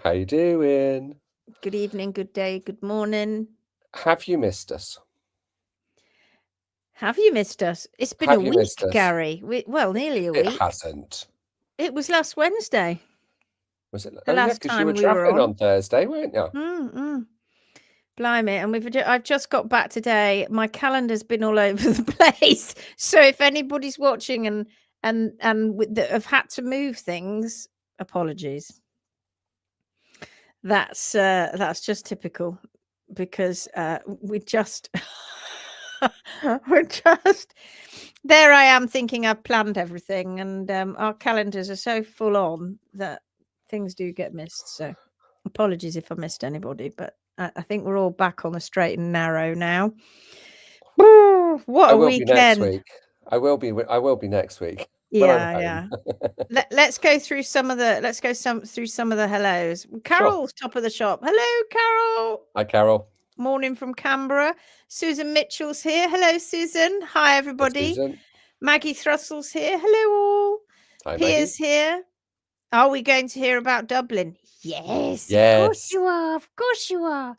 How you doing? Good evening, good day, good morning. Have you missed us? Have you missed us? It's been Have a you week, missed us? Gary. Well, nearly a It week. hasn't. It was last Wednesday. Was it? The Oh, yeah, last because you were time we were travelling on. on Thursday, weren't you? Blimey, and I've just got back today. My calendar's been all over the place. So if anybody's watching and have had to move things, apologies. That's just typical, because we're just there. I am thinking I've planned everything, and our calendars are so full on that things do get missed. So apologies if I missed anybody, but I think we're all back on the straight and narrow now. What I a will be next weekend. week. I will be next week. Yeah. Let's go through some of the through some of the hellos. Carol's top of the shop. Hello, Carol. Hi, Carol. Morning from Canberra. Susan Mitchell's here. Hello, Susan. Hi, everybody. Hey, Susan. Maggie Thrussell's here. Hello, all. Hi, Piers Maggie. here. Are we going to hear about Dublin? Yes. Of course you are. Of course you are.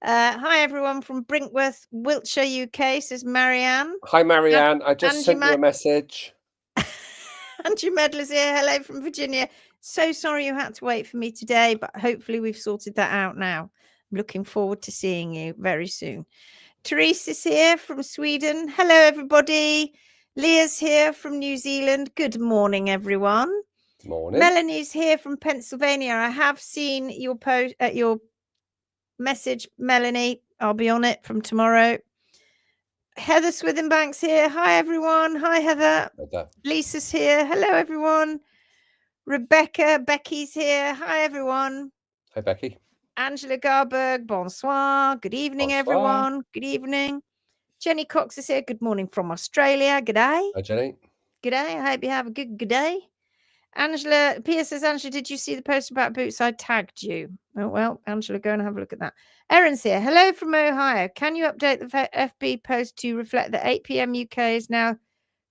Hi, everyone from Brinkworth, Wiltshire, UK, says Marianne. Hi, Marianne. I just Angie sent you a message. Andrew Medler's here. Hello from Virginia. So sorry you had to wait for me today, but hopefully we've sorted that out now. I'm looking forward to seeing you very soon. Therese is here from Sweden. Hello, everybody. Leah's here from New Zealand. Good morning, everyone. Morning. Melanie's here from Pennsylvania. I have seen your post, your message, Melanie. I'll be on it from tomorrow. Heather Swithenbank's here. Hi, everyone. Hi, Heather. Lisa's here. Hello, everyone. Becky's here. Hi, everyone. Hi, Becky. Angela Garberg, bonsoir. Good evening, everyone. Good evening. Jenny Cox is here. Good morning from Australia. Good day. Hi, Jenny. Good day. I hope you have a good day. Angela, Pia says, Angela, did you see the post about boots? I tagged you. Oh, well, Angela, go and have a look at that. Erin's here. Hello from Ohio. Can you update the FB post to reflect that 8 p.m. UK is now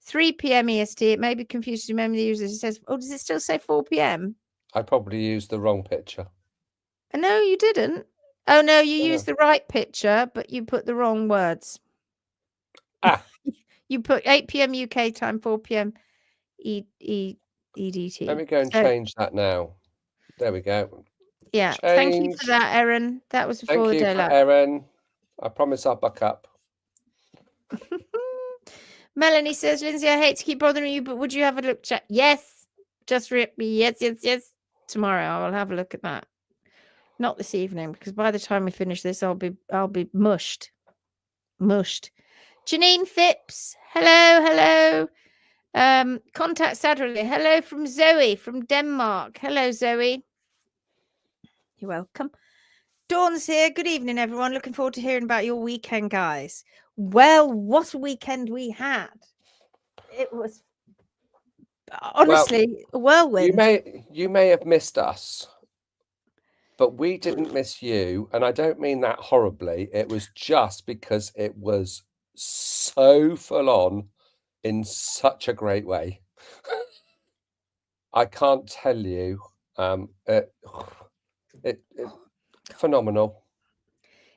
3 p.m. EST? It may be confused to many users. It says, oh, does it still say 4 p.m.? I probably used the wrong picture. No, you didn't. Oh, no, you used the right picture, but you put the wrong words. You put 8 p.m. UK time, 4 p.m. EDT. Let me go and change that now. There we go. Yeah. Thank you for that, Erin. That was before the daylight. Thank you, Erin. I promise I'll buck up. Melanie says, Lindsay, I hate to keep bothering you, but would you have a look? Yes. Just yes. Tomorrow I'll have a look at that. Not this evening, because by the time we finish this, I'll be mushed. Janine Phipps. Hello. Contact Satterley. Hello from Zoe from Denmark. Hello, Zoe. You're welcome. Dawn's here. Good evening, everyone. Looking forward to hearing about your weekend, guys. Well, what a weekend we had. It was honestly a whirlwind. You may have missed us, but we didn't miss you. And I don't mean that horribly. It was just because it was so full on in such a great way. I can't tell you. Phenomenal.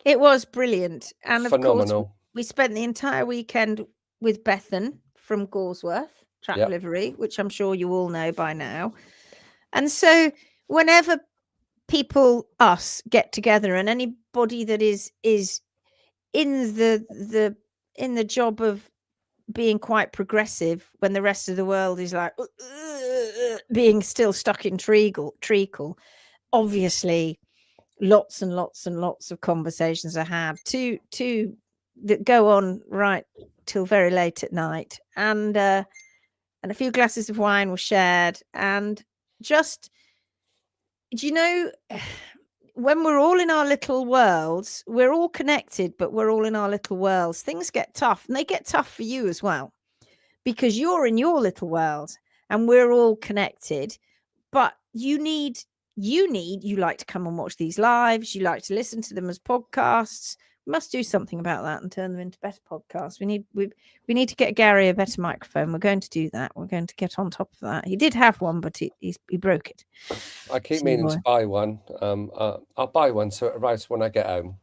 It was brilliant. And of phenomenal. Course, we spent the entire weekend with Bethan from Gawsworth Trap Livery, which I'm sure you all know by now. And so whenever us get together, and anybody that is in the job of being quite progressive when the rest of the world is like being still stuck in treacle, obviously lots and lots and lots of conversations are had to that go on right till very late at night, and a few glasses of wine were shared, and just, do you know, when we're all in our little worlds, we're all connected, but we're all in our little worlds. Things get tough, and they get tough for you as well, because you're in your little world and we're all connected. But you like to come and watch these lives. You like to listen to them as podcasts. must do something about that and turn them into better podcasts. We need to get Gary a better microphone. We're going to do that. We're going to get on top of that. He did have one, but he broke it. I keep meaning to buy one. I'll buy one so it arrives when I get home.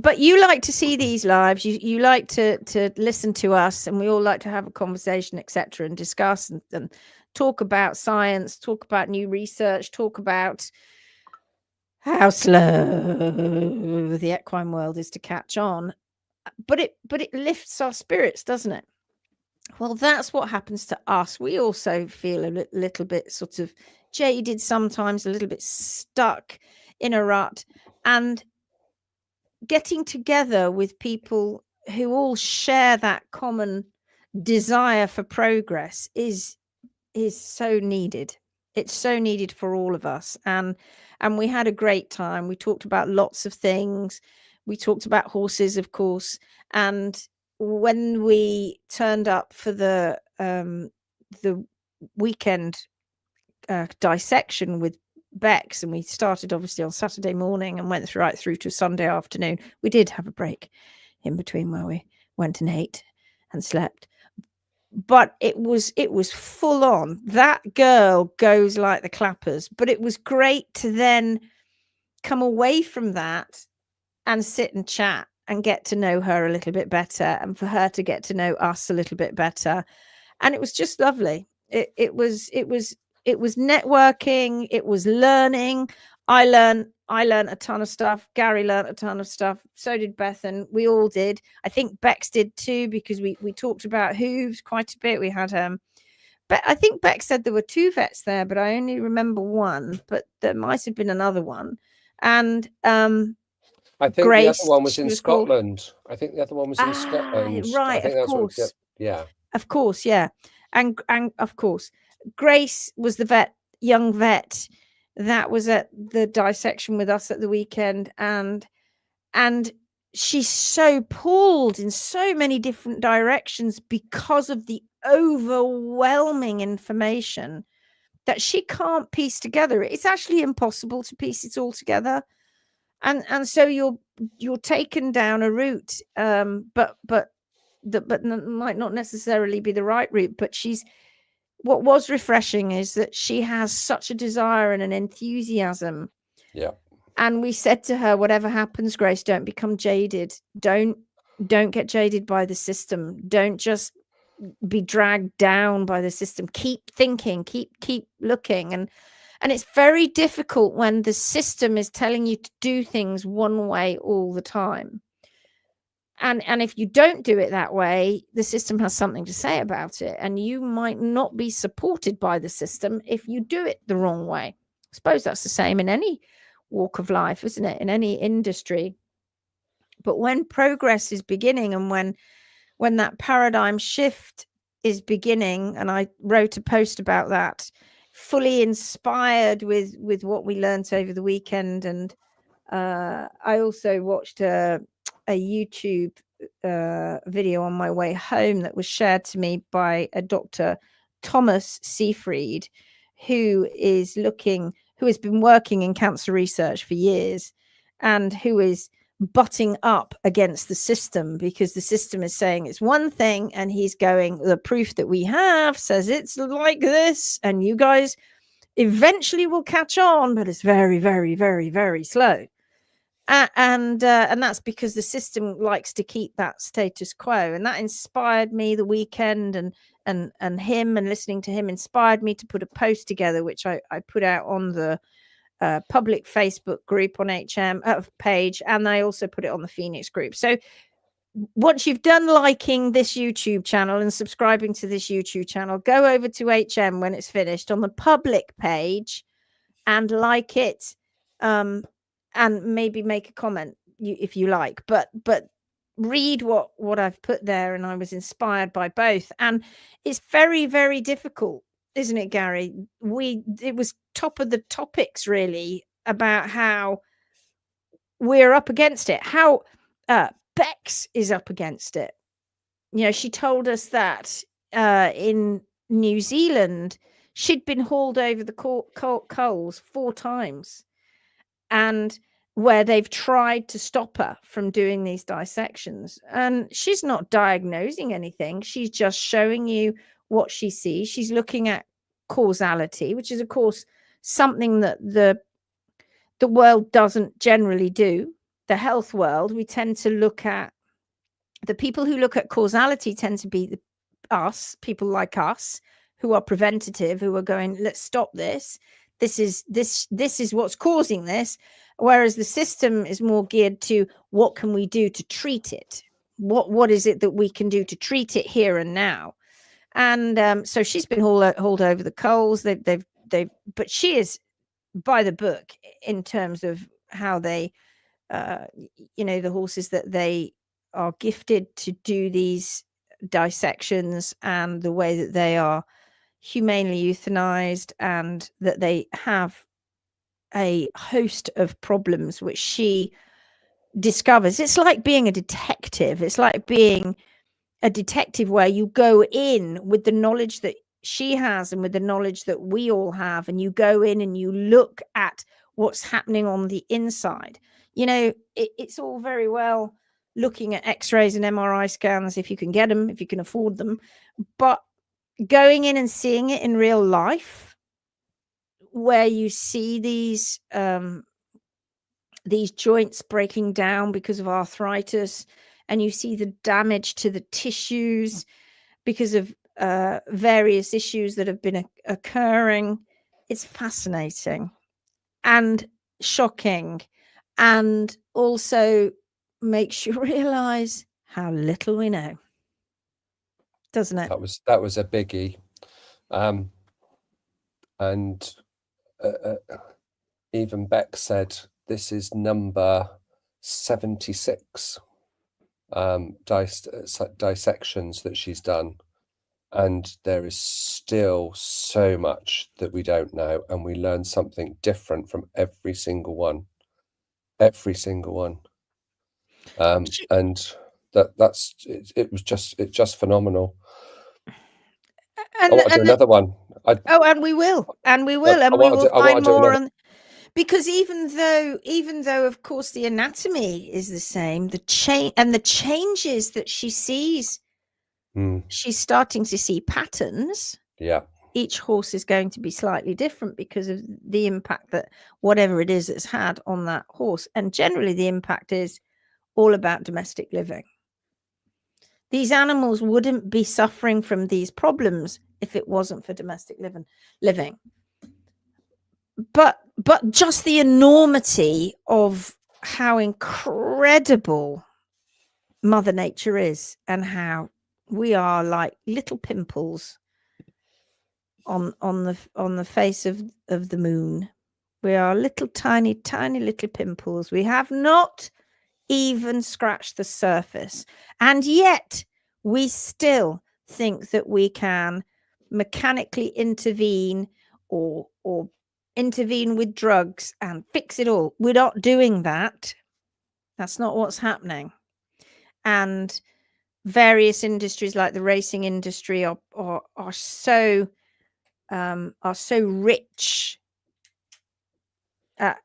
But you like to see these lives. You like to listen to us, and we all like to have a conversation, etc., and discuss and talk about science, talk about new research, talk about how slow the equine world is to catch on. But it lifts our spirits, doesn't it? Well, that's what happens to us. We also feel a little bit sort of jaded sometimes, a little bit stuck in a rut, and getting together with people who all share that common desire for progress is so needed. It's so needed for all of us. And we had a great time. We talked about lots of things. We talked about horses, of course. And when we turned up for the weekend dissection with Bex, and we started obviously on Saturday morning and went right through to Sunday afternoon. We did have a break in between where we went and ate and slept, but it was full on. That girl goes like the clappers. But it was great to then come away from that and sit and chat and get to know her a little bit better, and for her to get to know us a little bit better. And it was just lovely. It was networking. It was learning. I learned a ton of stuff. Gary learned a ton of stuff. So did Beth, and we all did. I think Bex did too, because we talked about hooves quite a bit. We had but I think Bex said there were 2 vets there, but I only remember one. But there might have been another one. And I think Grace, the other one was in Scotland. I think the other one was in Scotland. Right, I think of course. Yeah. Of course, yeah. And of course, Grace was the young vet that was at the dissection with us at the weekend, and she's so pulled in so many different directions because of the overwhelming information that she can't piece together. It's actually impossible to piece it all together. And so you're taken down a route, but might not necessarily be the right route. But what was refreshing is that she has such a desire and an enthusiasm. Yeah. And we said to her, whatever happens, Grace, don't become jaded. Don't get jaded by the system. Don't just be dragged down by the system. Keep thinking, keep looking. And it's very difficult when the system is telling you to do things one way all the time. And if you don't do it that way, the system has something to say about it. And you might not be supported by the system if you do it the wrong way. I suppose that's the same in any walk of life, isn't it? In any industry. But when progress is beginning, and when that paradigm shift is beginning, and I wrote a post about that, fully inspired with what we learned over the weekend. And I also watched a YouTube video on my way home that was shared to me by a Dr. Thomas Seyfried, who has been working in cancer research for years, and who is butting up against the system, because the system is saying it's one thing, and he's going, the proof that we have says it's like this, and you guys eventually will catch on, but it's very, very, very, very slow. And that's because the system likes to keep that status quo. And that inspired me the weekend, and him, and listening to him inspired me to put a post together, which I put out on the public Facebook group on HM page, and I also put it on the Phoenix group. So once you've done liking this YouTube channel and subscribing to this YouTube channel, go over to HM when it's finished on the public page and like it, and maybe make a comment if you like. But read what I've put there, and I was inspired by both. And it's very, very difficult, isn't it, Gary? It was top of the topics, really, about how we're up against it, how Bex is up against it. You know, she told us that in New Zealand, she'd been hauled over the coals 4 times. And where they've tried to stop her from doing these dissections. And she's not diagnosing anything. She's just showing you what she sees. She's looking at causality, which is, of course, something that the world doesn't generally do. The health world, we tend to look at, the people who look at causality tend to be us, people like us, who are preventative, who are going, let's stop this. This is what's causing this. Whereas the system is more geared to, what can we do to treat it? What is it that we can do to treat it here and now? And so she's been hauled over the coals. But she is by the book in terms of how they, the horses that they are gifted to do these dissections, and the way that they are humanely euthanized, and that they have a host of problems which she discovers. It's like being a detective. It's like being a detective where you go in with the knowledge that she has and with the knowledge that we all have, and you go in and you look at what's happening on the inside. It's all very well looking at x-rays and MRI scans, if you can get them, if you can afford them, but going in and seeing it in real life, where you see these joints breaking down because of arthritis, and you see the damage to the tissues because of various issues that have been occurring. It's fascinating and shocking, and also makes you realize how little we know, doesn't it? That was a biggie. And even Beck said this is number 76 dissections that she's done, and there is still so much that we don't know, and we learn something different from every single one. And it's just phenomenal. I want to do another one. We will find more on, because even though of course the anatomy is the same, the changes that she sees, she's starting to see patterns. Yeah. Each horse is going to be slightly different because of the impact that whatever it is it's had on that horse. And generally the impact is all about domestic living. These animals wouldn't be suffering from these problems if it wasn't for domestic living. But just the enormity of how incredible Mother Nature is, and how we are like little pimples on the face of the moon. We are little tiny little pimples. We have not even scratched the surface, and yet we still think that we can mechanically intervene or intervene with drugs and fix it all. We're not doing that. That's not what's happening. And various industries like the racing industry are so rich at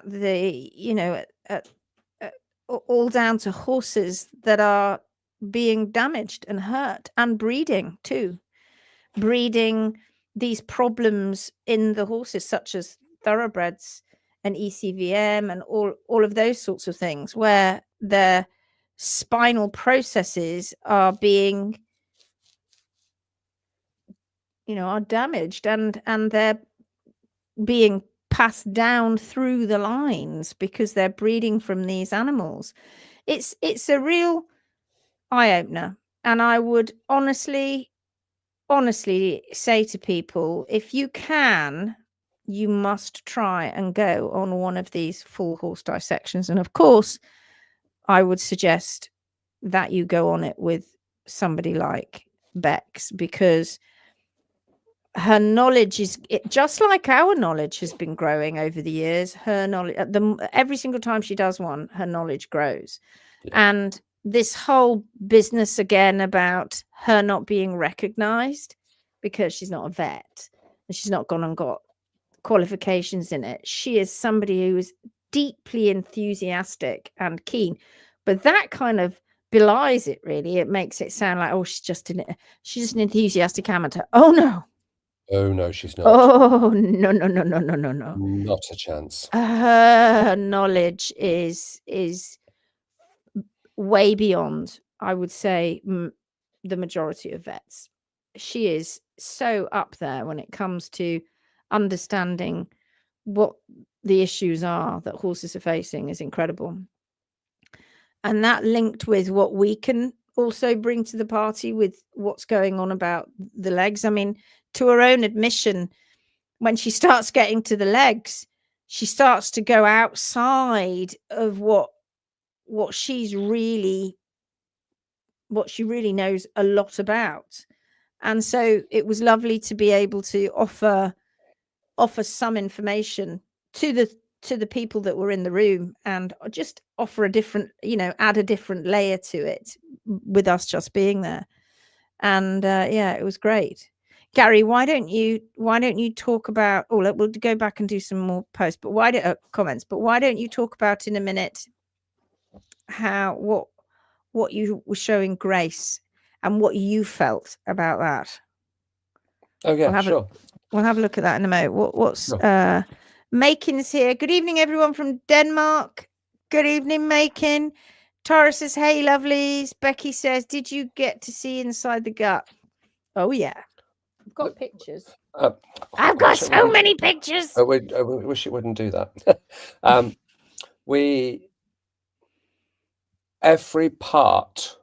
the all down to horses that are being damaged and hurt, and breeding these problems in the horses, such as thoroughbreds and ECVM and all of those sorts of things, where their spinal processes are being are damaged, and they're being passed down through the lines because they're breeding from these animals. It's a real eye-opener, and I would honestly say to people, if you can, you must try and go on one of these full horse dissections. And of course, I would suggest that you go on it with somebody like Bex, because her knowledge is just like our knowledge has been growing over the years. Her knowledge, every single time she does one, her knowledge grows. Yeah. And this whole business again about her not being recognized because she's not a vet and she's not gone and got qualifications in it. She is somebody who is deeply enthusiastic and keen. But that kind of belies it, really. It makes it sound like, oh, she's just an enthusiastic amateur. Oh no. Oh no, she's not. Oh no, no, no, no, no, no, no. Not a chance. Her knowledge is way beyond, I would say, the majority of vets. She is so up there when it comes to understanding what the issues are that horses are facing is incredible. And that linked with what we can also bring to the party with what's going on about the legs. I mean, to her own admission, when she starts getting to the legs, she starts to go outside of what she really knows a lot about. And so it was lovely to be able to offer some information to the people that were in the room, and just offer a different, add a different layer to it with us just being there. And yeah, it was great. Gary, why don't you talk about, we'll go back and do some more posts, but comments, but why don't you talk about in a minute what you were showing Grace and what you felt about that? Oh yeah, sure. We'll have a look at that in a moment. What's sure. Makin's here. Good evening, everyone from Denmark. Good evening, Makin. Tara says, hey, lovelies. Becky says, did you get to see inside the gut? Oh, yeah. I've got pictures. I've got so many pictures. I wish it wouldn't do that. Every part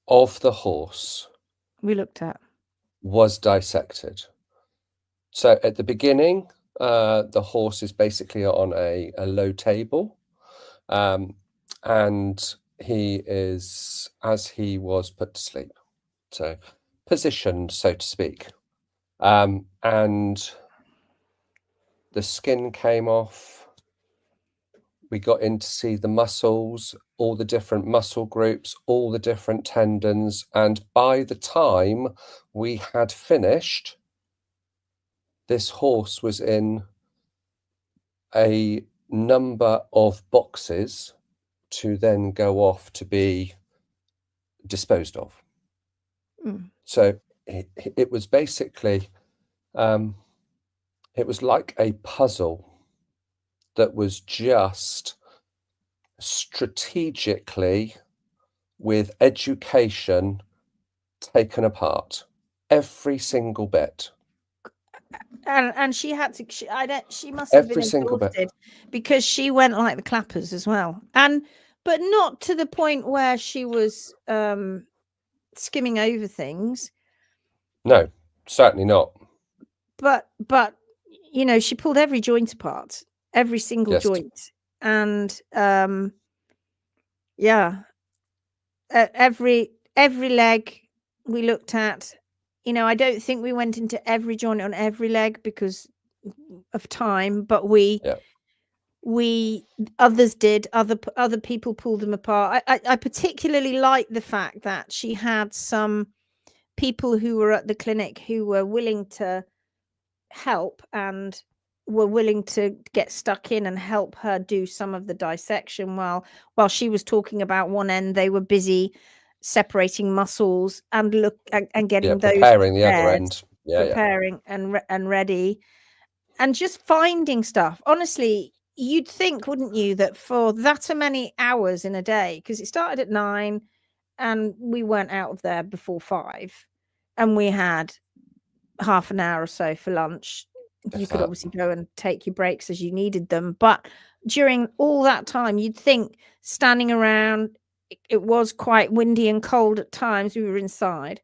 of the horse we looked at was dissected. So at the beginning, the horse is basically on a low table, and he is, as he was put to sleep, so positioned, so to speak, and the skin came off. We got in to see the muscles, all the different muscle groups, all the different tendons, and by the time we had finished, this horse was in a number of boxes to then go off to be disposed of. So it was basically, it was like a puzzle that was just strategically, with education, taken apart, every single bit. And she had to. She must have been exhausted because she went like the clappers as well, but not to the point where she was skimming over things. No, certainly not. But she pulled every joint apart, every single joint, and yeah, every leg we looked at. I don't think we went into every joint on every leg because of time, but others did. Other people pulled them apart. I particularly like the fact that she had some people who were at the clinic who were willing to help and were willing to get stuck in and help her do some of the dissection while she was talking about one end. They were busy separating muscles and getting those preparing the other end, preparing and ready, and just finding stuff. Honestly, you'd think, wouldn't you, that for that many hours in a day, because it started at 9 and we weren't out of there before 5, and we had half an hour or so for lunch. You could obviously go and take your breaks as you needed them, but during all that time, you'd think, standing around, it was quite windy and cold at times. We were inside,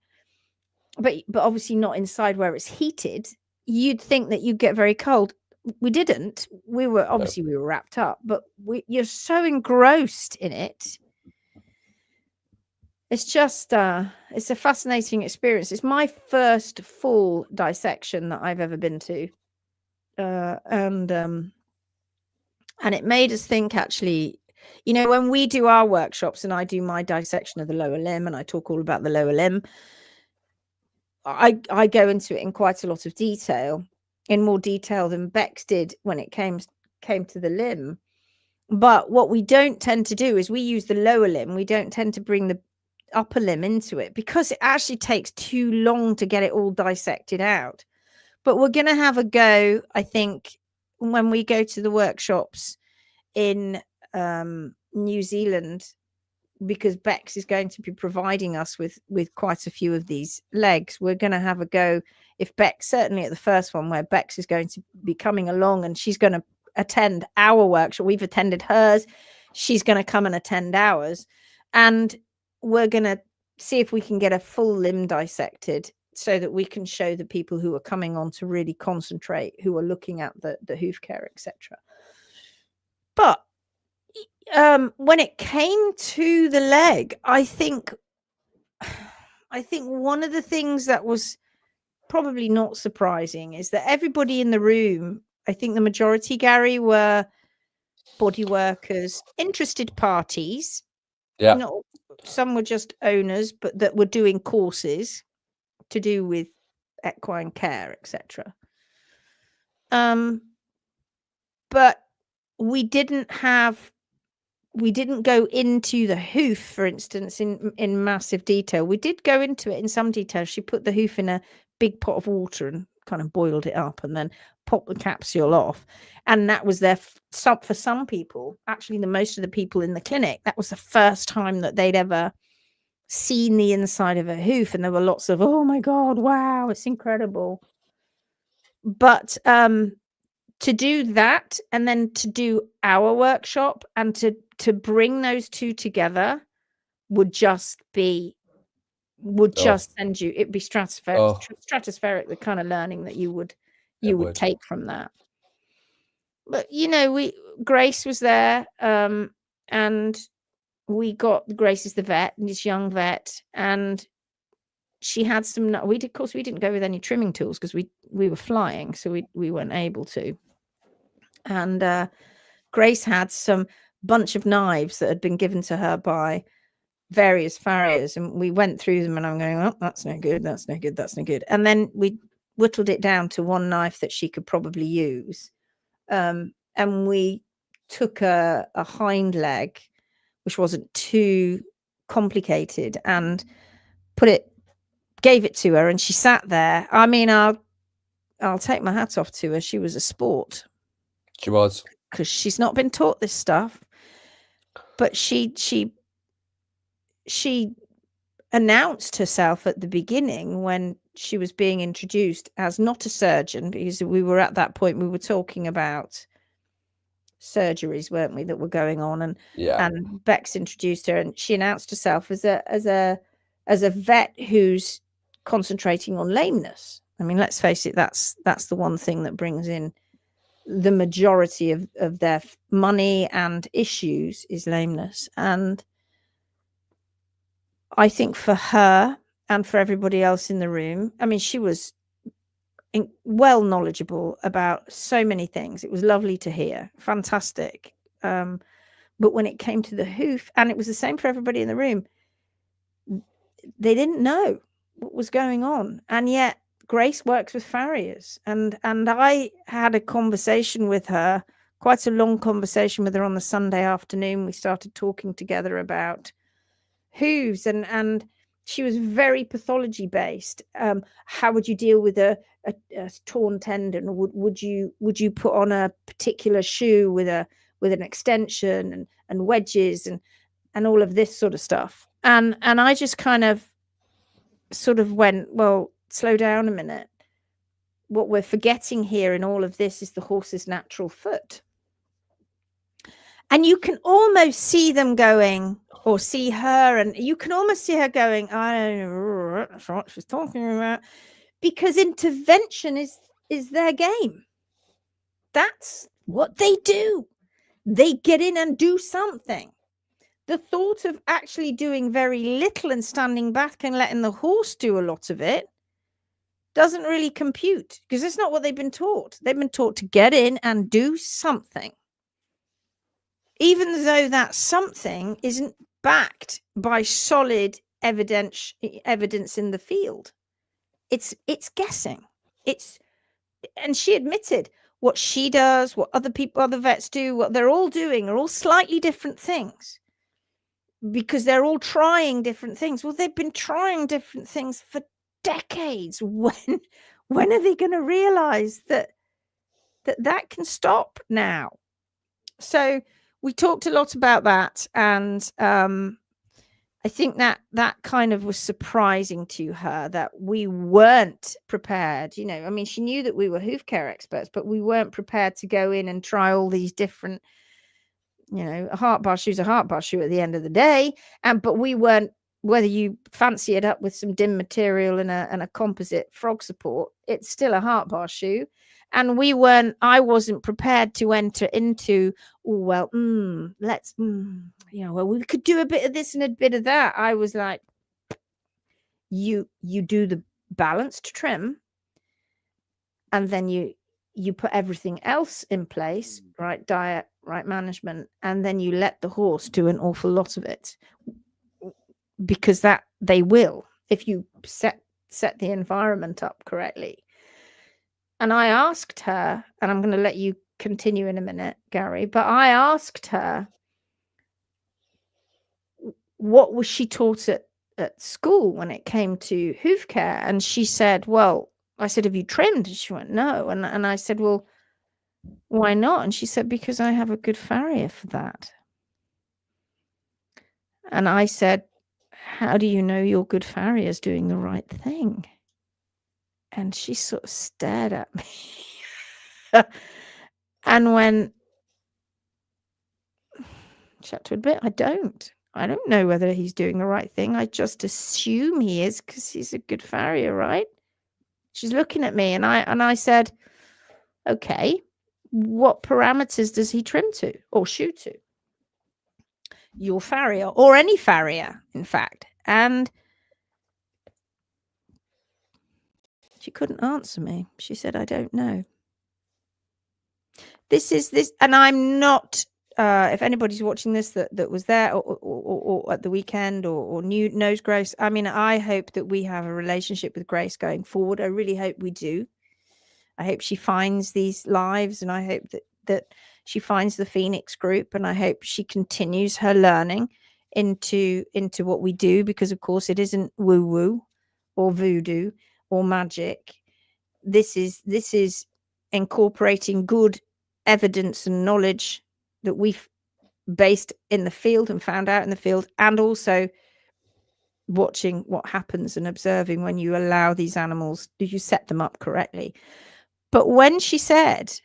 but obviously not inside where it's heated. You'd think that you'd get very cold. We didn't. We were wrapped up, but you're so engrossed in it. It's just it's a fascinating experience. It's my first full dissection that I've ever been to, and it made us think, actually, when we do our workshops and I do my dissection of the lower limb and I talk all about the lower limb, I go into it in quite a lot of detail, in more detail than Bex did when it came came to the limb. But what we don't tend to do is we use the lower limb. We don't tend to bring the upper limb into it because it actually takes too long to get it all dissected out. But we're going to have a go, I think, when we go to the workshops in New Zealand, because Bex is going to be providing us with quite a few of these legs. We're going to have a go, if Bex, certainly at the first one where Bex is going to be coming along and she's going to attend our workshop. We've attended hers. She's going to come and attend ours. And we're going to see if we can get a full limb dissected so that we can show the people who are coming on to really concentrate, who are looking at the hoof care, etc. But when it came to the leg, I think one of the things that was probably not surprising is that everybody in the room, I think the majority, Gary, were body workers, interested parties. Yeah. Not, some were just owners, but that were doing courses to do with equine care, etc. But we didn't go into the hoof, for instance, in massive detail. We did go into it in some detail. She put the hoof in a big pot of water and kind of boiled it up and then popped the capsule off. And that was for some people, actually most of the people in the clinic, that was the first time that they'd ever seen the inside of a hoof. And there were lots of, oh my God, wow, it's incredible. But to do that and then to do our workshop and to bring those two together would just send you, it'd be stratospheric, the kind of learning that you would take from that. But Grace was there, and Grace is the vet, and this young vet, and she had some. We didn't go with any trimming tools because we were flying, so we weren't able to. And Grace had some bunch of knives that had been given to her by various farriers, and we went through them, and I'm going, oh, that's no good, that's no good, that's no good. And then we whittled it down to one knife that she could probably use. And we took a hind leg, which wasn't too complicated, and gave it to her, and she sat there. I mean, I'll take my hat off to her. She was a sport. She was. Because she's not been taught this stuff. But she announced herself at the beginning when she was being introduced as not a surgeon, because we were at that point, we were talking about surgeries, weren't we, that were going on, and Bex introduced her, and she announced herself as a vet who's concentrating on lameness. I mean, let's face it, that's the one thing that brings in the majority of their money and issues is lameness. And I think for her and for everybody else in the room, I mean, she was well knowledgeable about so many things. It was lovely to hear, fantastic. But when it came to the hoof, and it was the same for everybody in the room, they didn't know what was going on. And yet Grace works with farriers, and I had a conversation with her, quite a long conversation with her on the Sunday afternoon. We started talking together about hooves, and she was very pathology based. How would you deal with a torn tendon? Would you put on a particular shoe with an extension and wedges and all of this sort of stuff? And I just kind of sort of went, well, slow down a minute. What we're forgetting here in all of this is the horse's natural foot. And you can almost see them going, or see her, and you can almost see her going, I don't know, that's what she's talking about. Because intervention is their game. That's what they do. They get in and do something. The thought of actually doing very little and standing back and letting the horse do a lot of it doesn't really compute, because it's not what they've been taught. They've been taught to get in and do something, even though that something isn't backed by solid evidence in the field. It's guessing. And she admitted, what she does, what other vets do, what they're all doing are all slightly different things, because they're all trying different things. Well, they've been trying different things for decades. When are they going to realize that can stop now? So we talked a lot about that, and I think that kind of was surprising to her, that we weren't prepared. You know, I mean, she knew that we were hoof care experts, but we weren't prepared to go in and try all these different, you know, a heart bar shoe's a heart bar shoe at the end of the day. But we weren't, whether you fancy it up with some dim material and a composite frog support, it's still a heart bar shoe. And I wasn't prepared to enter into, well, let's, you know, well, we could do a bit of this and a bit of that. I was like, you do the balanced trim, and then you put everything else in place, right diet, right management, and then you let the horse do an awful lot of it, because that they will, if you set the environment up correctly. And I asked her, and I'm going to let you continue in a minute, Gary, but I asked her, what was she taught at school when it came to hoof care? And she said, well, I said, have you trimmed? And she went, no. And I said, well, why not? And she said, because I have a good farrier for that. And I said, how do you know your good farrier is doing the right thing? And she sort of stared at me and went, shut to a bit, I don't know whether he's doing the right thing. I just assume he is, because he's a good farrier, right? She's looking at me, and I said, okay, what parameters does he trim to or shoe to? Your farrier, or any farrier, in fact. And she couldn't answer me. She said, I don't know. This, and I'm not, if anybody's watching this that was there or at the weekend or knows Grace, I mean, I hope that we have a relationship with Grace going forward. I really hope we do. I hope she finds these lives, and I hope that she finds the Phoenix group, and I hope she continues her learning into what we do, because of course it isn't woo-woo or voodoo or magic. This is incorporating good evidence and knowledge that we've based in the field and found out in the field, and also watching what happens and observing when you allow these animals, do you set them up correctly. But when she said,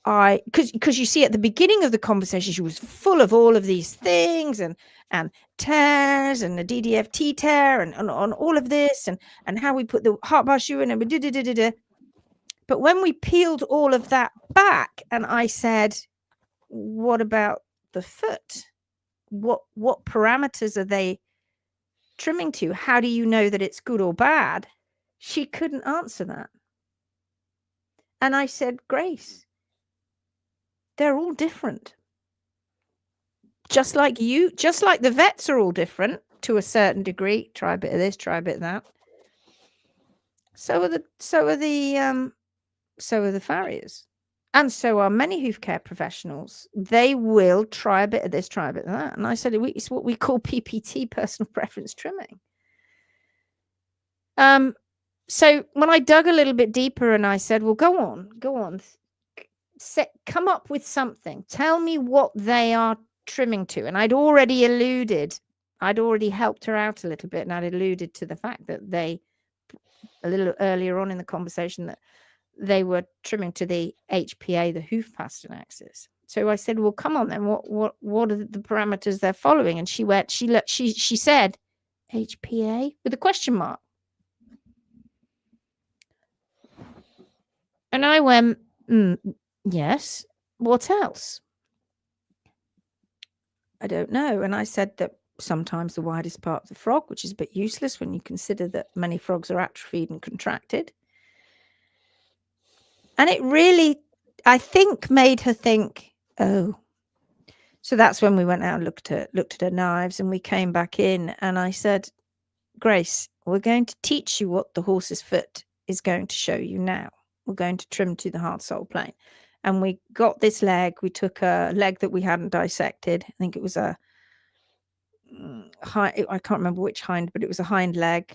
because you see at the beginning of the conversation, she was full of all of these things and tears and the DDFT tear and on all of this and how we put the heart bar shoe in and we But when we peeled all of that back, and I said, what about the foot? What parameters are they trimming to? How do you know that it's good or bad? She couldn't answer that. And I said, Grace, they're all different. Just like the vets are all different to a certain degree. Try a bit of this, try a bit of that. So are the farriers, and so are many hoof care professionals. They will try a bit of this, try a bit of that. And I said, it's what we call PPT, personal preference trimming. So when I dug a little bit deeper, and I said, well, go on, come up with something. Tell me what they are trimming to. And I'd already helped her out a little bit, and I'd alluded to the fact that they, a little earlier on in the conversation, that they were trimming to the HPA, the hoof pastern axis. So I said, well, come on then, what are the parameters they're following? And she said HPA with a question mark. And I went, yes, what else? I don't know. And I said that sometimes the widest part of the frog, which is a bit useless when you consider that many frogs are atrophied and contracted. And it really, I think, made her think, oh. So that's when we went out and looked at her knives, and we came back in, and I said, Grace, we're going to teach you what the horse's foot is going to show you now. we're going to trim to the hard sole plane. And we got this leg. We took a leg that we hadn't dissected. I think it was a I can't remember which hind, but it was a hind leg,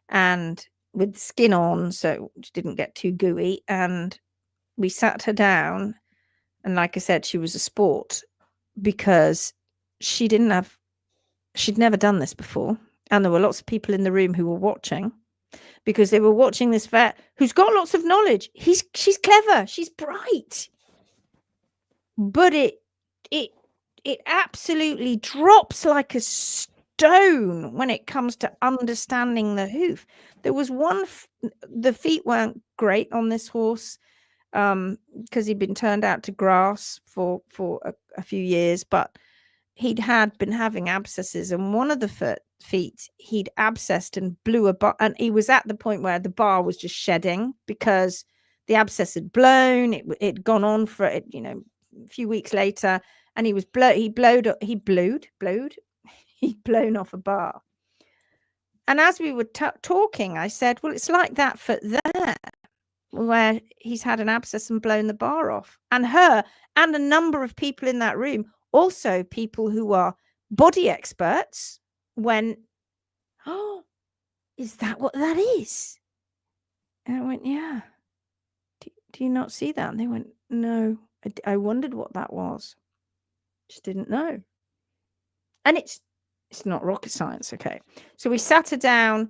and with skin on, so it didn't get too gooey. And we sat her down, and like I said, she was a sport because she'd never done this before, and there were lots of people in the room who were watching because they were watching this vet who's got lots of knowledge. She's clever, she's bright, but it absolutely drops like a stone when it comes to understanding the hoof. There was one, the feet weren't great on this horse because he'd been turned out to grass for a few years, but he'd been having abscesses, and one of the feet he'd abscessed and blew a bar, and he was at the point where the bar was just shedding because the abscess had blown. It'd gone on for it, a few weeks later, and he'd blown off a bar. And as we were talking, I said, well, it's like that foot there, where he's had an abscess and blown the bar off. And her and a number of people in that room, also people who are body experts, went, oh, is that what that is? And I went, yeah. Do you not see that? And they went, no, I wondered what that was. Just didn't know. And it's not rocket science, okay? So we sat her down,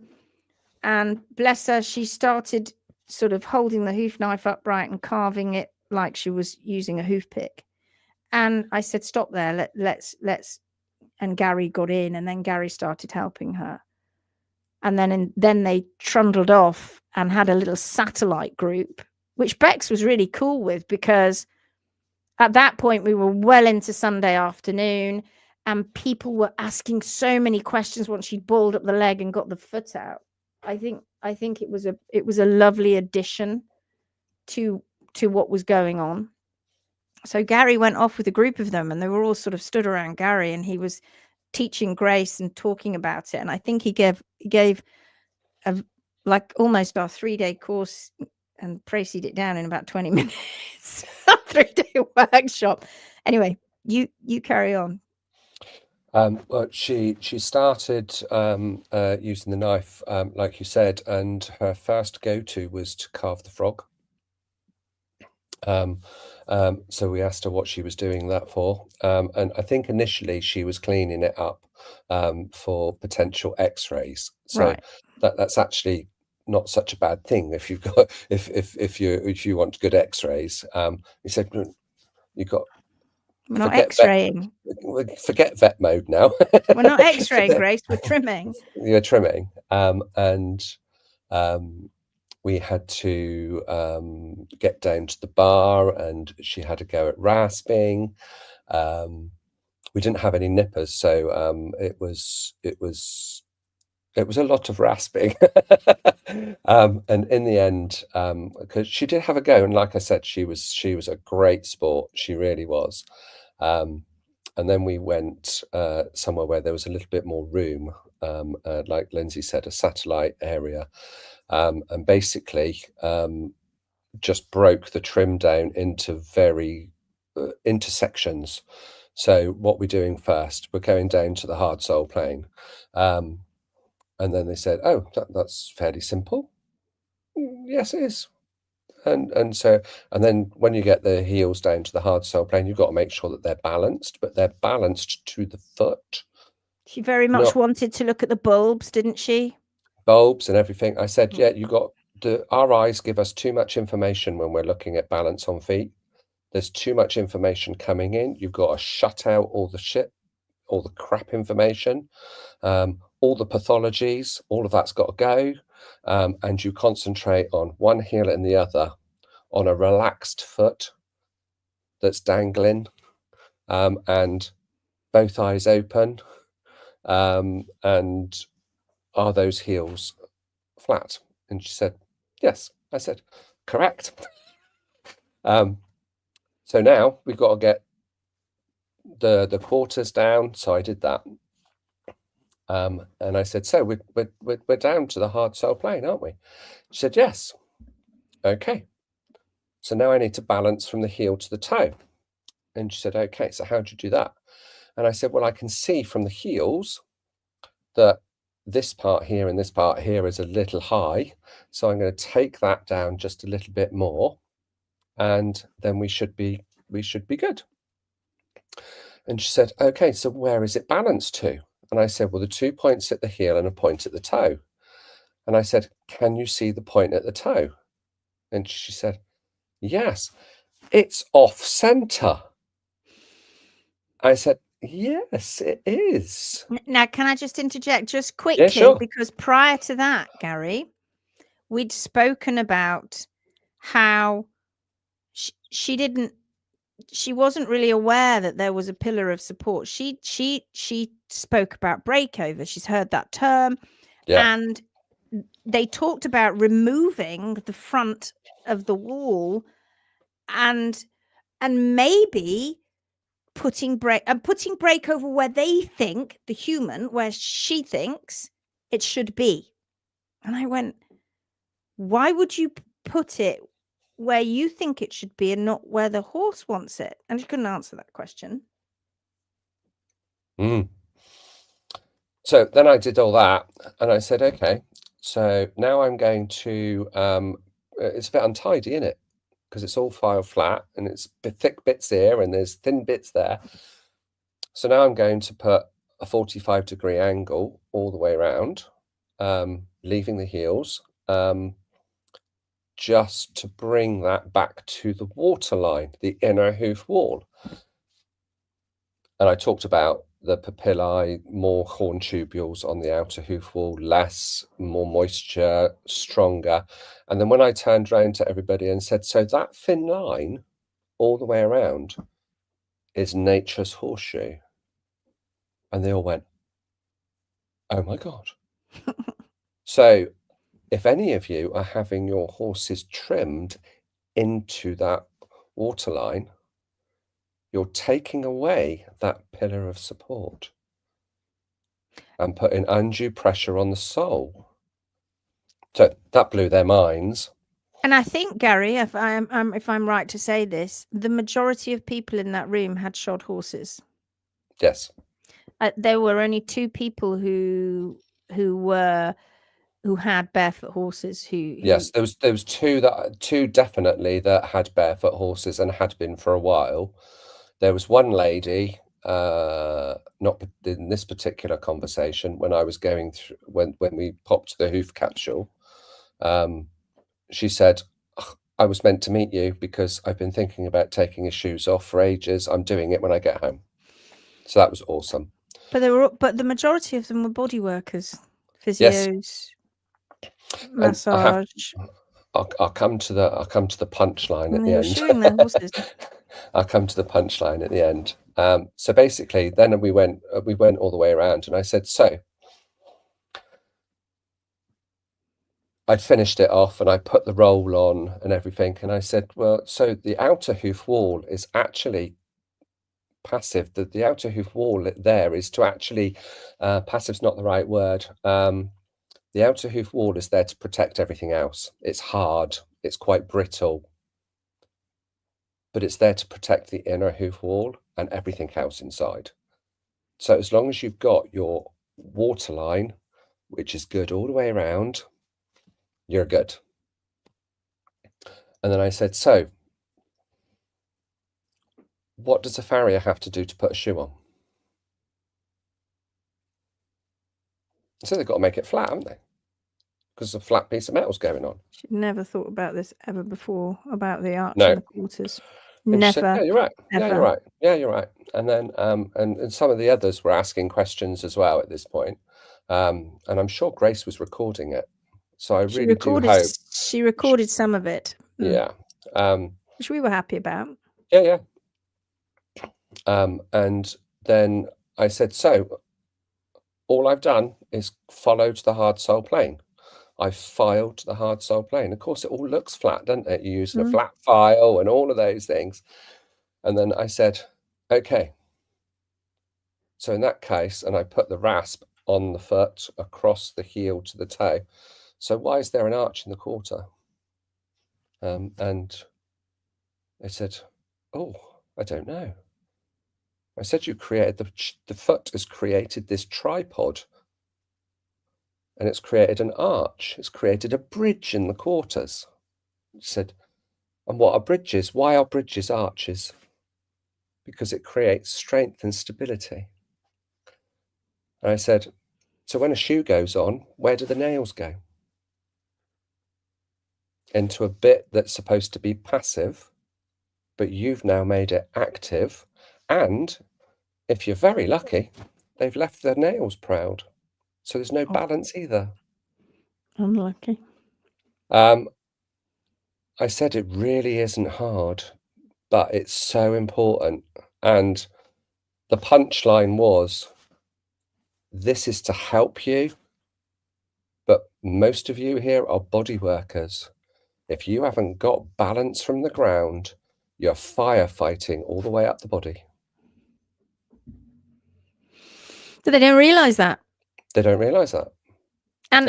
and bless her, she started sort of holding the hoof knife upright and carving it like she was using a hoof pick. And I said, stop there, let's. And Gary got in, and then Gary started helping her. And then they trundled off and had a little satellite group, which Bex was really cool with, because at that point we were well into Sunday afternoon, and people were asking so many questions once she'd balled up the leg and got the foot out. I think it was a lovely addition to what was going on. So Gary went off with a group of them, and they were all sort of stood around Gary, and he was teaching Grace and talking about it. And I think he gave like almost our 3-day course and priced it down in about 20 minutes. 3-day workshop. Anyway, you carry on. Well, she started using the knife, like you said, and her first go-to was to carve the frog. So we asked her what she was doing that for, and I think initially she was cleaning it up for potential X-rays. So Right. that's actually not such a bad thing if you've got if you want good X-rays. He said you got. We're not X-raying. Forget vet mode now. We're not X-raying, Grace. We're trimming. You're trimming, and we had to get down to the bar, and she had to go at rasping. We didn't have any nippers, so it was a lot of rasping. And in the end, because she did have a go, and like I said, she was a great sport. She really was. And then we went somewhere where there was a little bit more room, like Lindsay said, a satellite area, and basically just broke the trim down into into sections. So what we're doing first, we're going down to the hard sole plane. And then they said, oh, that's fairly simple. Yes, it is. And then when you get the heels down to the hard sole plane, you've got to make sure that they're balanced, but they're balanced to the foot. She very much wanted to look at the bulbs, didn't she? Bulbs and everything. I said, yeah, our eyes give us too much information when we're looking at balance on feet. There's too much information coming in. You've got to shut out all the shit, all the crap information, all the pathologies, all of that's got to go. And you concentrate on one heel and the other on a relaxed foot that's dangling, and both eyes open, and are those heels flat? And she said, yes. I said, correct. So now we've got to get the quarters down. So I did that. And I said, so we're down to the hard sole plane, aren't we? She said, yes. okay, so now I need to balance from the heel to the toe. And she said, okay, so how do you do that? And I said, well, I can see from the heels that this part here and this part here is a little high. So I'm going to take that down just a little bit more, and then we should be good. And she said, okay, so where is it balanced to? And I said, well, the 2 points at the heel and a point at the toe. And I said, can you see the point at the toe? And she said, yes, it's off center. I said, yes, it is. Now, can I just interject just quickly? Yeah, sure. Because prior to that, Gary, we'd spoken about how she wasn't really aware that there was a pillar of support. She spoke about breakover. She's heard that term. Yeah. And they talked about removing the front of the wall and maybe putting breakover where they think, the human, where she thinks it should be. And I went, why would you put it where you think it should be and not where the horse wants it? And she couldn't answer that question. So then I did all that, and I said, okay, so now I'm going to, it's a bit untidy, isn't it? Because it's all file flat, and it's thick bits here, and there's thin bits there. So now I'm going to put a 45-degree angle all the way around, leaving the heels, just to bring that back to the waterline, the inner hoof wall. And I talked about the papillae, more horn tubules on the outer hoof wall, less, more moisture, stronger. And then when I turned around to everybody and said, so that thin line all the way around is nature's horseshoe. And they all went, oh my God. So if any of you are having your horses trimmed into that waterline, you're taking away that pillar of support and putting undue pressure on the sole. So that blew their minds. And I think, Gary, if I'm right to say this, the majority of people in that room had shod horses. Yes. There were only 2 people who had barefoot horses. Yes, there was two definitely that had barefoot horses and had been for a while. There was one lady, not in this particular conversation, when I was going through when we popped the hoof capsule. She said, I was meant to meet you because I've been thinking about taking his shoes off for ages. I'm doing it when I get home. So that was awesome. But the majority of them were body workers, physios, yes. massage. I'll come to the punchline at the end. Shoeing their horses. I'll come to the punchline at the end. So basically, then we went all the way around, and I said, so I'd finished it off, and I put the roll on and everything, and I said, well, so the outer hoof wall is actually passive. The outer hoof wall there is to actually, passive's not the right word. The outer hoof wall is there to protect everything else. It's hard, it's quite brittle, but it's there to protect the inner hoof wall and everything else inside. So as long as you've got your waterline, which is good all the way around, you're good. And then I said, so what does a farrier have to do to put a shoe on? So they've got to make it flat, haven't they? Because a flat piece of metal's going on. She'd never thought about this ever before, about the arch and the quarters. And never. Said, yeah, you're right. Ever. Yeah, you're right. Yeah, you're right. And then, and some of the others were asking questions as well at this point. And I'm sure Grace was recording it. So I really do hope. She recorded some of it. Yeah. Which we were happy about. Yeah. And then I said, so all I've done is followed the hard sole plane. I filed the hard sole plane. Of course, it all looks flat, doesn't it? You're using a flat file and all of those things. And then I said, okay. So in that case, and I put the rasp on the foot across the heel to the toe. So why is there an arch in the quarter? And they said, oh, I don't know. I said, you created the foot has created this tripod, and it's created an arch. It's created a bridge in the quarters. She said, and what are bridges? Why are bridges arches? Because it creates strength and stability. And I said, so when a shoe goes on, where do the nails go? Into a bit that's supposed to be passive, but you've now made it active. And if you're very lucky, they've left their nails proud. So there's no balance either. Unlucky. I said it really isn't hard, but it's so important. And the punchline was, this is to help you, but most of you here are body workers. If you haven't got balance from the ground, you're firefighting all the way up the body. But they don't realise that. They don't realise that. And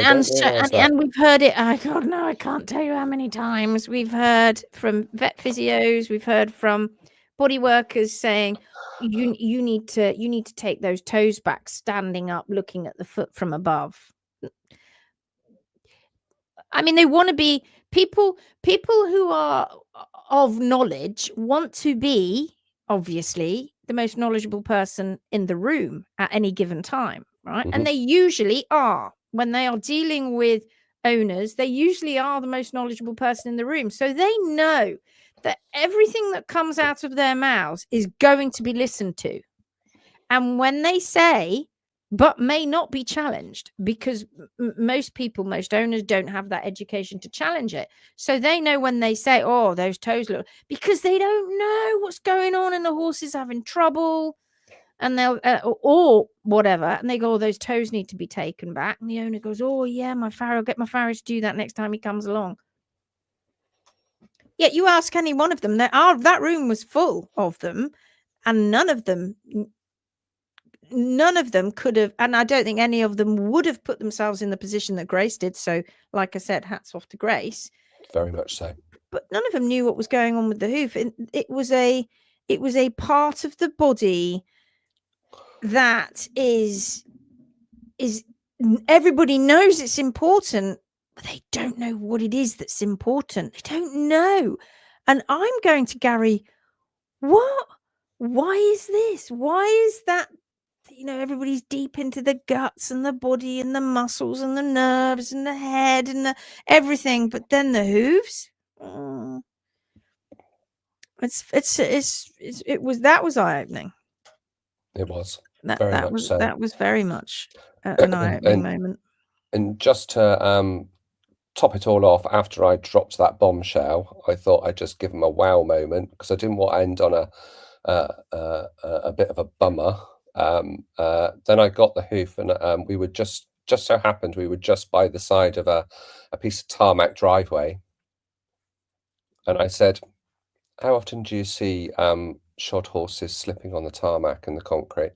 we've heard it. Oh God, no, I can't tell you how many times we've heard from vet physios, we've heard from body workers saying, you need to take those toes back, standing up, looking at the foot from above. I mean, they want to be people who are of knowledge want to be, obviously, the most knowledgeable person in the room at any given time, right? Mm-hmm. And they usually are. When they are dealing with owners, they usually are the most knowledgeable person in the room. So they know that everything that comes out of their mouths is going to be listened to. And when they say, but may not be challenged, because most owners don't have that education to challenge it. So they know when they say, oh, those toes look, because they don't know what's going on and the horse is having trouble. And they'll, or whatever, and they go, oh, those toes need to be taken back. And the owner goes, oh, yeah, I'll get my farrier to do that next time he comes along. Yet you ask any one of them, that room was full of them, and none of them could have, and I don't think any of them would have put themselves in the position that Grace did. So, like I said, hats off to Grace. Very much so. But none of them knew what was going on with the hoof. It was a part of the body that is everybody knows it's important, but they don't know what it is that's important. They don't know. And I'm going to Gary, what? Why is this? Why is that? Everybody's deep into the guts and the body and the muscles and the nerves and the head and the everything, but then the hooves. That was eye-opening. It was. That was very much an eye-opening moment. And just to top it all off, after I dropped that bombshell, I thought I'd just give them a wow moment, because I didn't want to end on a bit of a bummer. Then I got the hoof, and we were just so happened we were just by the side of a piece of tarmac driveway, and I said, how often do you see shod horses slipping on the tarmac and the concrete?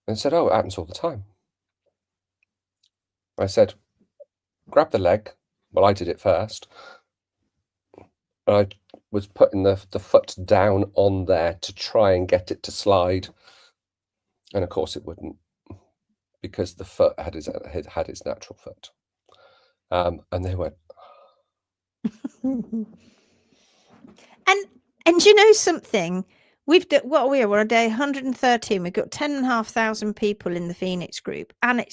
And said, oh, it happens all the time. I said, grab the leg. Well, I did it first. I was putting the foot down on there to try and get it to slide. And of course it wouldn't, because the foot had its natural foot. And they went. And you know something? We're on day 113. We've got 10,500 people in the Phoenix group, and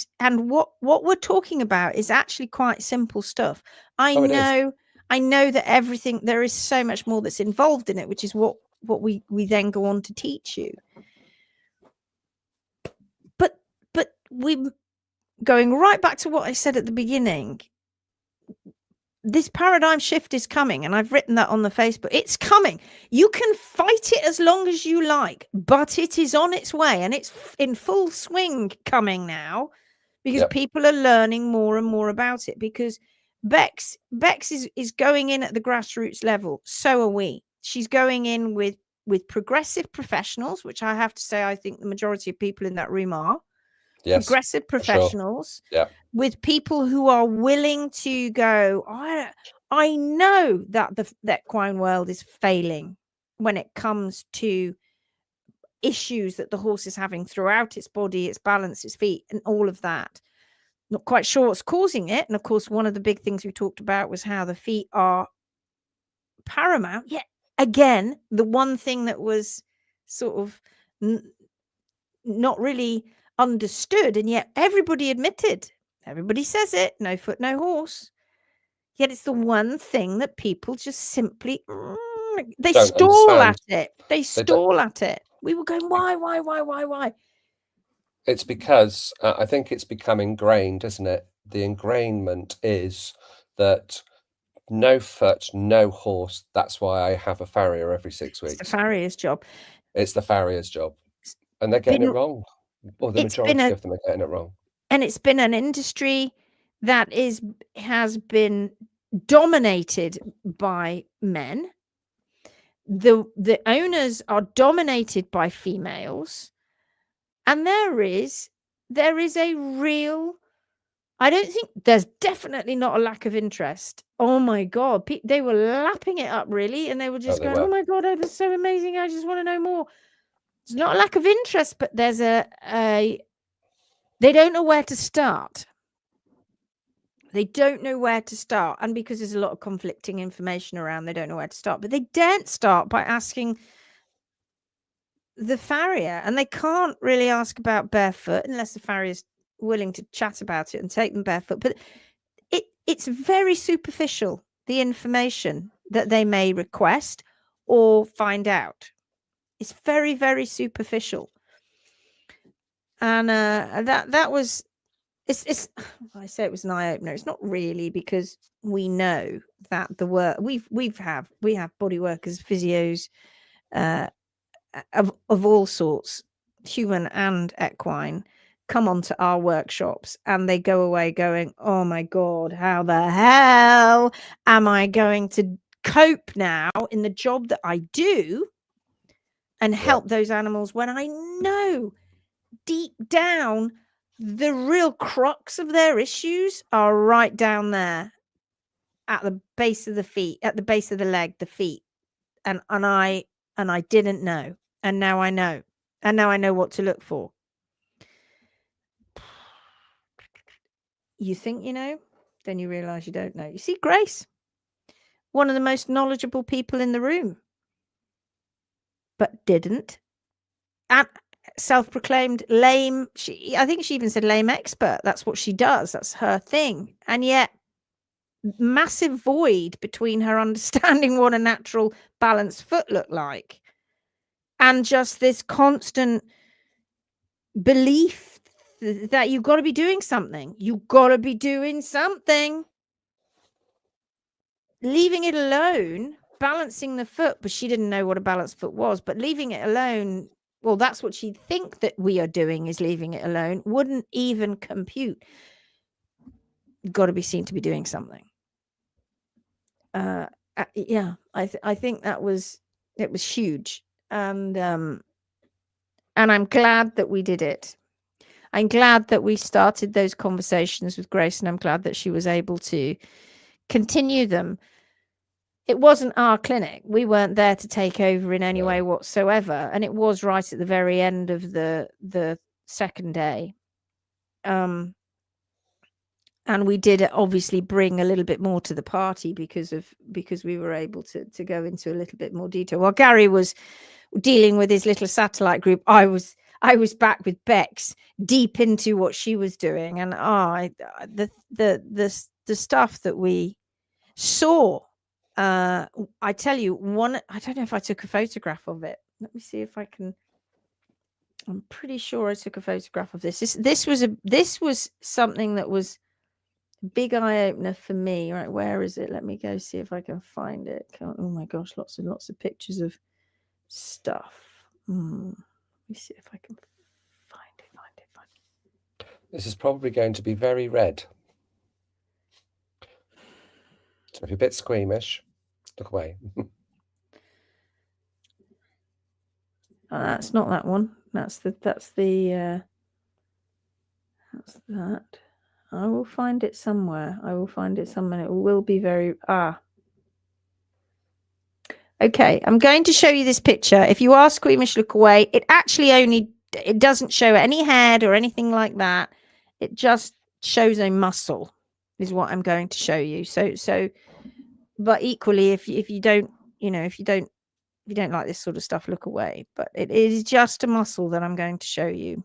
what we're talking about is actually quite simple stuff. I know that there is so much more that's involved in it, which is what we then go on to teach you. But we're going right back to what I said at the beginning. This paradigm shift is coming, and I've written that on the Facebook. It's coming. You can fight it as long as you like, but it is on its way, and it's in full swing coming now, because people are learning more and more about it. Because Bex is going in at the grassroots level. So are we. She's going in with progressive professionals, which I have to say, I think the majority of people in that room are. Yes, progressive professionals, with people who are willing to go, I know that the equine world is failing when it comes to issues that the horse is having throughout its body, its balance, its feet, and all of that. Not quite sure what's causing it. And of course, one of the big things we talked about was how the feet are paramount. Yet again, the one thing that was sort of not really understood, and yet everybody admitted, everybody says it, no foot, no horse. Yet it's the one thing that people just simply they Don't stall understand. at it. They stall at it. We were going, why? It's because I think it's become ingrained, isn't it? The ingrainment is that no foot, no horse. That's why I have a farrier every 6 weeks. It's the farrier's job. It's the farrier's job. And they're getting it wrong. Or the majority of them are getting it wrong. And it's been an industry that has been dominated by men. The owners are dominated by females. And there is a real, I don't think there's definitely not a lack of interest. Oh my God. They were lapping it up really. And they were just going, oh my God, that is so amazing. I just want to know more. It's not a lack of interest, but there's they don't know where to start. They don't know where to start. And because there's a lot of conflicting information around, they don't know where to start. But they daren't start by asking the farrier. And they can't really ask about barefoot unless the farrier's willing to chat about it and take them barefoot. But it's very superficial, the information that they may request or find out. It's very, very superficial. And that was... I say it was an eye-opener. It's not really, because we know that the work we have body workers, physios, of all sorts, human and equine, come onto our workshops and they go away going, oh my God, how the hell am I going to cope now in the job that I do and help those animals when I know deep down the real crux of their issues are right down there at the base of the feet, at the base of the leg, the feet. And I didn't know. And now I know. And now I know what to look for. You think you know, then you realize you don't know. You see, Grace, one of the most knowledgeable people in the room, but didn't. And self-proclaimed lame. I think she even said lame expert. That's what she does. That's her thing. And yet massive void between her understanding what a natural balanced foot looked like and just this constant belief that you've got to be doing something. You've got to be doing something. Leaving it alone, balancing the foot, but she didn't know what a balanced foot was, but leaving it alone, well, that's what she'd think that we are doing, is leaving it alone, wouldn't even compute. You've got to be seen to be doing something. Yeah, I think it was huge. And I'm glad that we did it. I'm glad that we started those conversations with Grace, and I'm glad that she was able to continue them. It wasn't our clinic. We weren't there to take over in any way whatsoever. And it was right at the very end of the second day. And we did obviously bring a little bit more to the party because we were able to go into a little bit more detail. While Gary was dealing with his little satellite group, I was back with Bex deep into what she was doing. And the stuff that we saw, I tell you, I don't know if I took a photograph of it. Let me see if I can. I'm pretty sure I took a photograph of this. This was something that was a big eye opener for me. Right, where is it? Let me go see if I can find it. Oh my gosh, lots and lots of pictures of stuff. Let me see if I can find it. This is probably going to be very red. So if you're a bit squeamish, look away. That's not that one. That's that. I will find it somewhere. I will find it somewhere. It will be very Okay, I'm going to show you this picture. If you are squeamish, look away. It actually it doesn't show any head or anything like that. It just shows a muscle is what I'm going to show you. So but equally, if you don't, if you don't like this sort of stuff, look away. But it is just a muscle that I'm going to show you.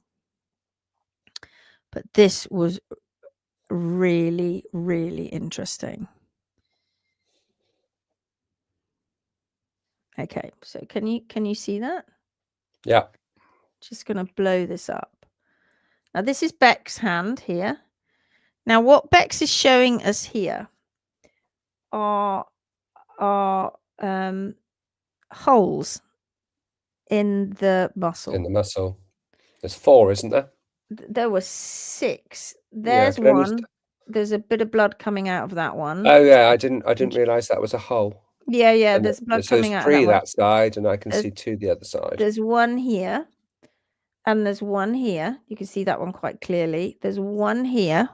But this was really, really interesting. Okay, so can you see that? Yeah. Just going to blow this up. Now this is Beck's hand here. Now what Bex is showing us here are holes in the muscle. In the muscle. There's 4, isn't there? There were 6. There's one. There's a bit of blood coming out of that one. Oh yeah, I didn't realize that was a hole. Yeah, And there's blood coming out of 3 that one. that side, and I can see 2 the other side. There's one here, and there's one here. You can see that one quite clearly. There's one here.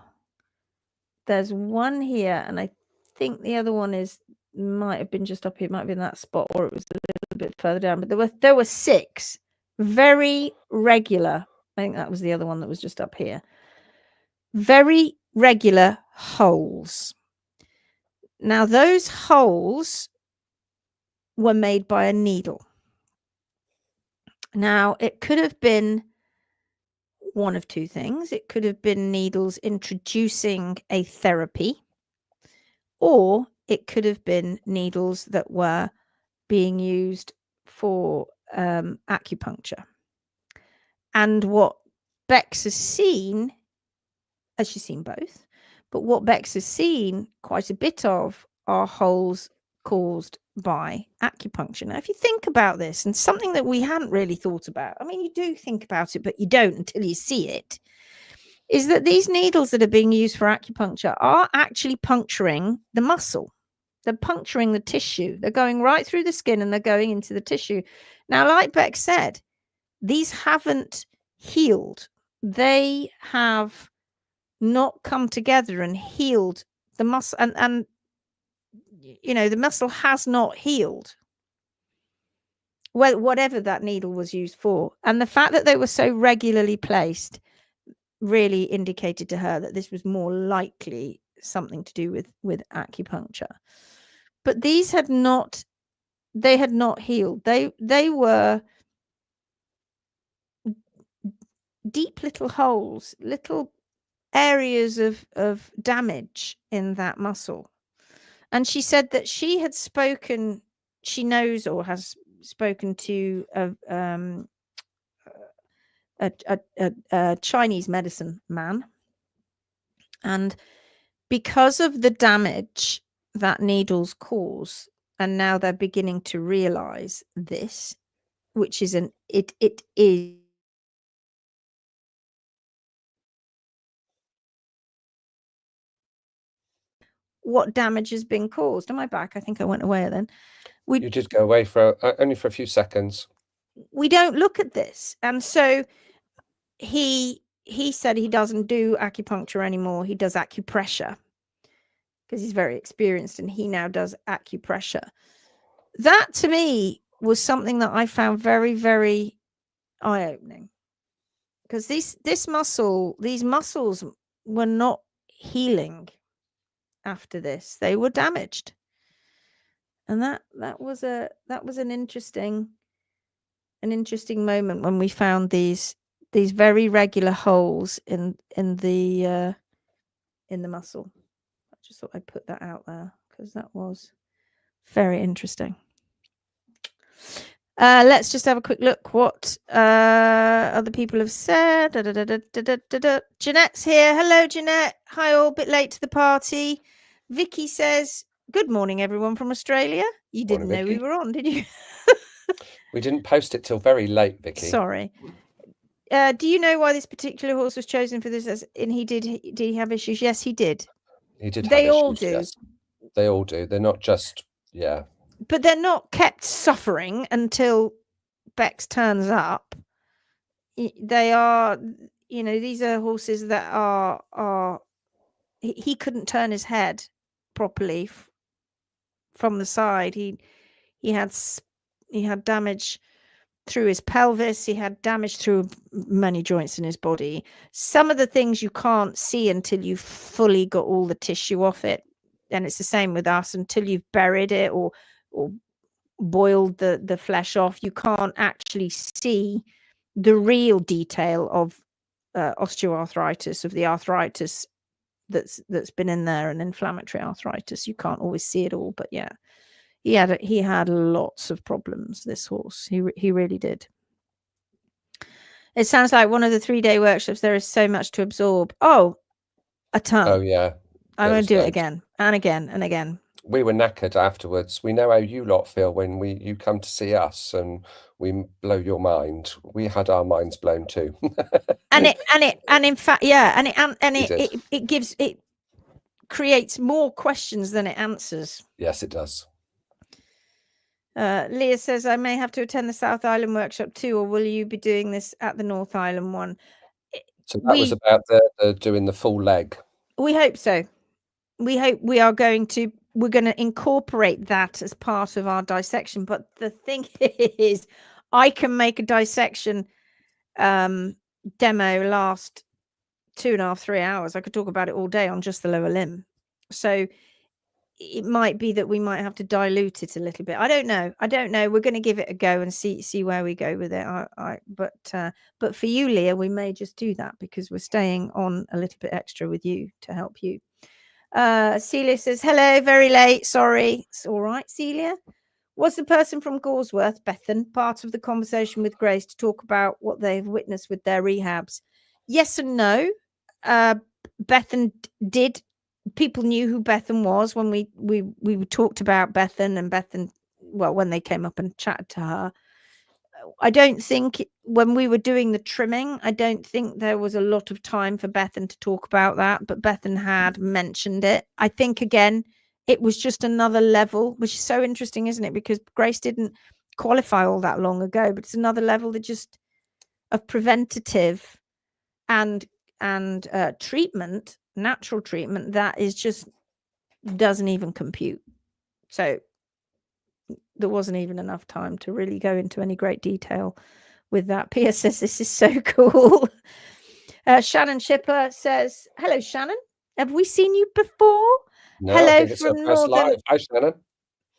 There's one here, and I think the other one might have been just up here. It might have been that spot, or it was a little bit further down. But there were 6 very regular. I think that was the other one that was just up here. Very regular holes. Now those holes were made by a needle. Now it could have been one of 2 things. It could have been needles introducing a therapy, or it could have been needles that were being used for acupuncture. And what Bex has seen, she's seen both, but what Bex has seen quite a bit of are holes caused by acupuncture. Now, if you think about this, and something that we hadn't really thought about, I mean, you do think about it, but you don't until you see it, is that these needles that are being used for acupuncture are actually puncturing the muscle. They're puncturing the tissue. They're going right through the skin and they're going into the tissue. Now, like Beck said, these haven't healed. They have not come together and healed the muscle, and the muscle has not healed, well, whatever that needle was used for. And the fact that they were so regularly placed really indicated to her that this was more likely something to do with acupuncture. But these had not healed. They were deep little holes, little areas of damage in that muscle. And she said that she knows or has spoken to a Chinese medicine man. And because of the damage that needles cause, and now they're beginning to realize this, which is it is what damage has been caused. Am I back? I think I went away then. You did go away for only for a few seconds. We don't look at this. And so he said he doesn't do acupuncture anymore. He does acupressure because he's very experienced, and he now does acupressure. That to me was something that I found very, very eye-opening, because these muscles were not healing after this. They were damaged. And that was an interesting moment when we found these very regular holes in the muscle. I just thought I'd put that out there because that was very interesting. Let's just have a quick look what other people have said. Jeanette's here. Hello, Jeanette. Hi, all. Bit late to the party. Vicky says, "Good morning, everyone from Australia." You didn't know we were on, did you? We didn't post it till very late, Vicky. Sorry. Do you know why this particular horse was chosen for this? Did he have issues? Yes, he did. He did. They all do. Yes. They all do. They're not just But they're not kept suffering until Bex turns up. They are, these are horses that are he couldn't turn his head properly from the side. He had damage through his pelvis. He had damage through many joints in his body. Some of the things you can't see until you've fully got all the tissue off it. And it's the same with us. Until you've buried it or boiled the flesh off, you can't actually see the real detail of osteoarthritis, of the arthritis that's been in there, and inflammatory arthritis. You can't always see it all, but yeah, he had lots of problems, this horse. He really did. It sounds like one of the 3-day workshops, there is so much to absorb. Oh, a ton. Oh yeah, I'm going to do it again and again and again. We were knackered afterwards. We know how you lot feel when you come to see us and we blow your mind. We had our minds blown too. and in fact, yeah, it creates more questions than it answers. Yes, it does. Leah says, I may have to attend the South Island workshop too, or will you be doing this at the North Island one? So that was about the doing the full leg. We hope so. We hope we're going to incorporate that as part of our dissection. But the thing is, I can make a dissection demo last 2.5, 3 hours. I could talk about it all day on just the lower limb. So it might be that we might have to dilute it a little bit. I don't know. We're going to give it a go and see where we go with it. But for you, Leah, we may just do that because we're staying on a little bit extra with you to help you. Celia says, hello, very late. Sorry. It's all right, Celia. Was the person from Gawsworth, Bethan, part of the conversation with Grace to talk about what they've witnessed with their rehabs? Yes and no. Bethan did. People knew who Bethan was when we talked about Bethan, and Bethan, well, when they came up and chatted to her. I don't think when we were doing the trimming, I don't think there was a lot of time for Bethan to talk about that, but Bethan had mentioned it. I think, again, it was just another level, which is so interesting, isn't it? Because Grace didn't qualify all that long ago, but it's another level that just of preventative and treatment, natural treatment, that is just doesn't even compute. So there wasn't even enough time to really go into any great detail with that. Pia says, this is so cool. Shannon Shipper says, hello, Shannon. Have we seen you before? No, hello from Northern. Hi, Shannon.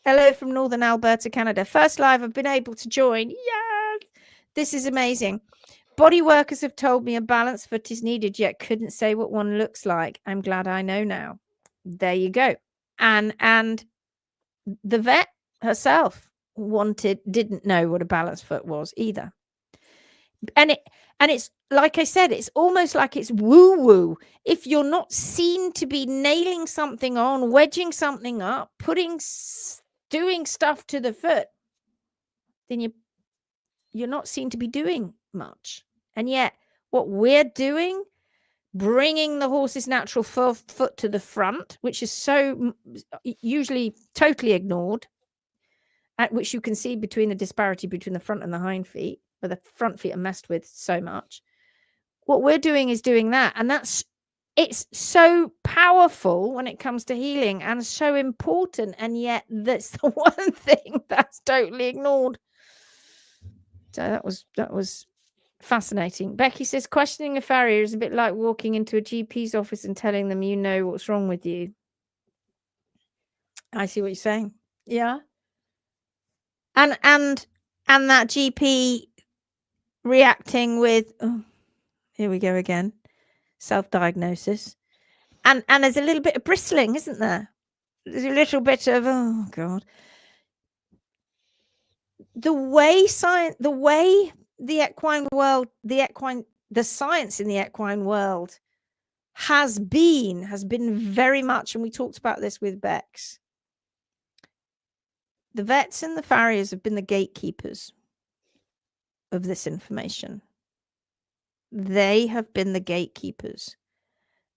Hello from Northern Alberta, Canada. First live I've been able to join. Yes, this is amazing. Body workers have told me a balanced foot is needed, yet couldn't say what one looks like. I'm glad I know now. There you go. And the vet herself didn't know what a balanced foot was either. And it's like I said, it's almost like it's woo-woo. If you're not seen to be nailing something on, wedging something up, doing stuff to the foot, then you're not seen to be doing much. And yet what we're doing, bringing the horse's natural foot to the front, which is so usually totally ignored, at which you can see between the disparity between the front and the hind feet, where the front feet are messed with so much. What we're doing is doing that. And it's so powerful when it comes to healing and so important. And yet that's the one thing that's totally ignored. So that was fascinating. Becky says, questioning a farrier is a bit like walking into a GP's office and telling them you know what's wrong with you. I see what you're saying. Yeah. And that GP reacting with, oh, here we go again, self-diagnosis. And there's a little bit of bristling, isn't there? There's a little bit of, oh God. The way the equine world, the science in the equine world has been very much, and we talked about this with Bex. The vets and the farriers have been the gatekeepers of this information. They have been the gatekeepers,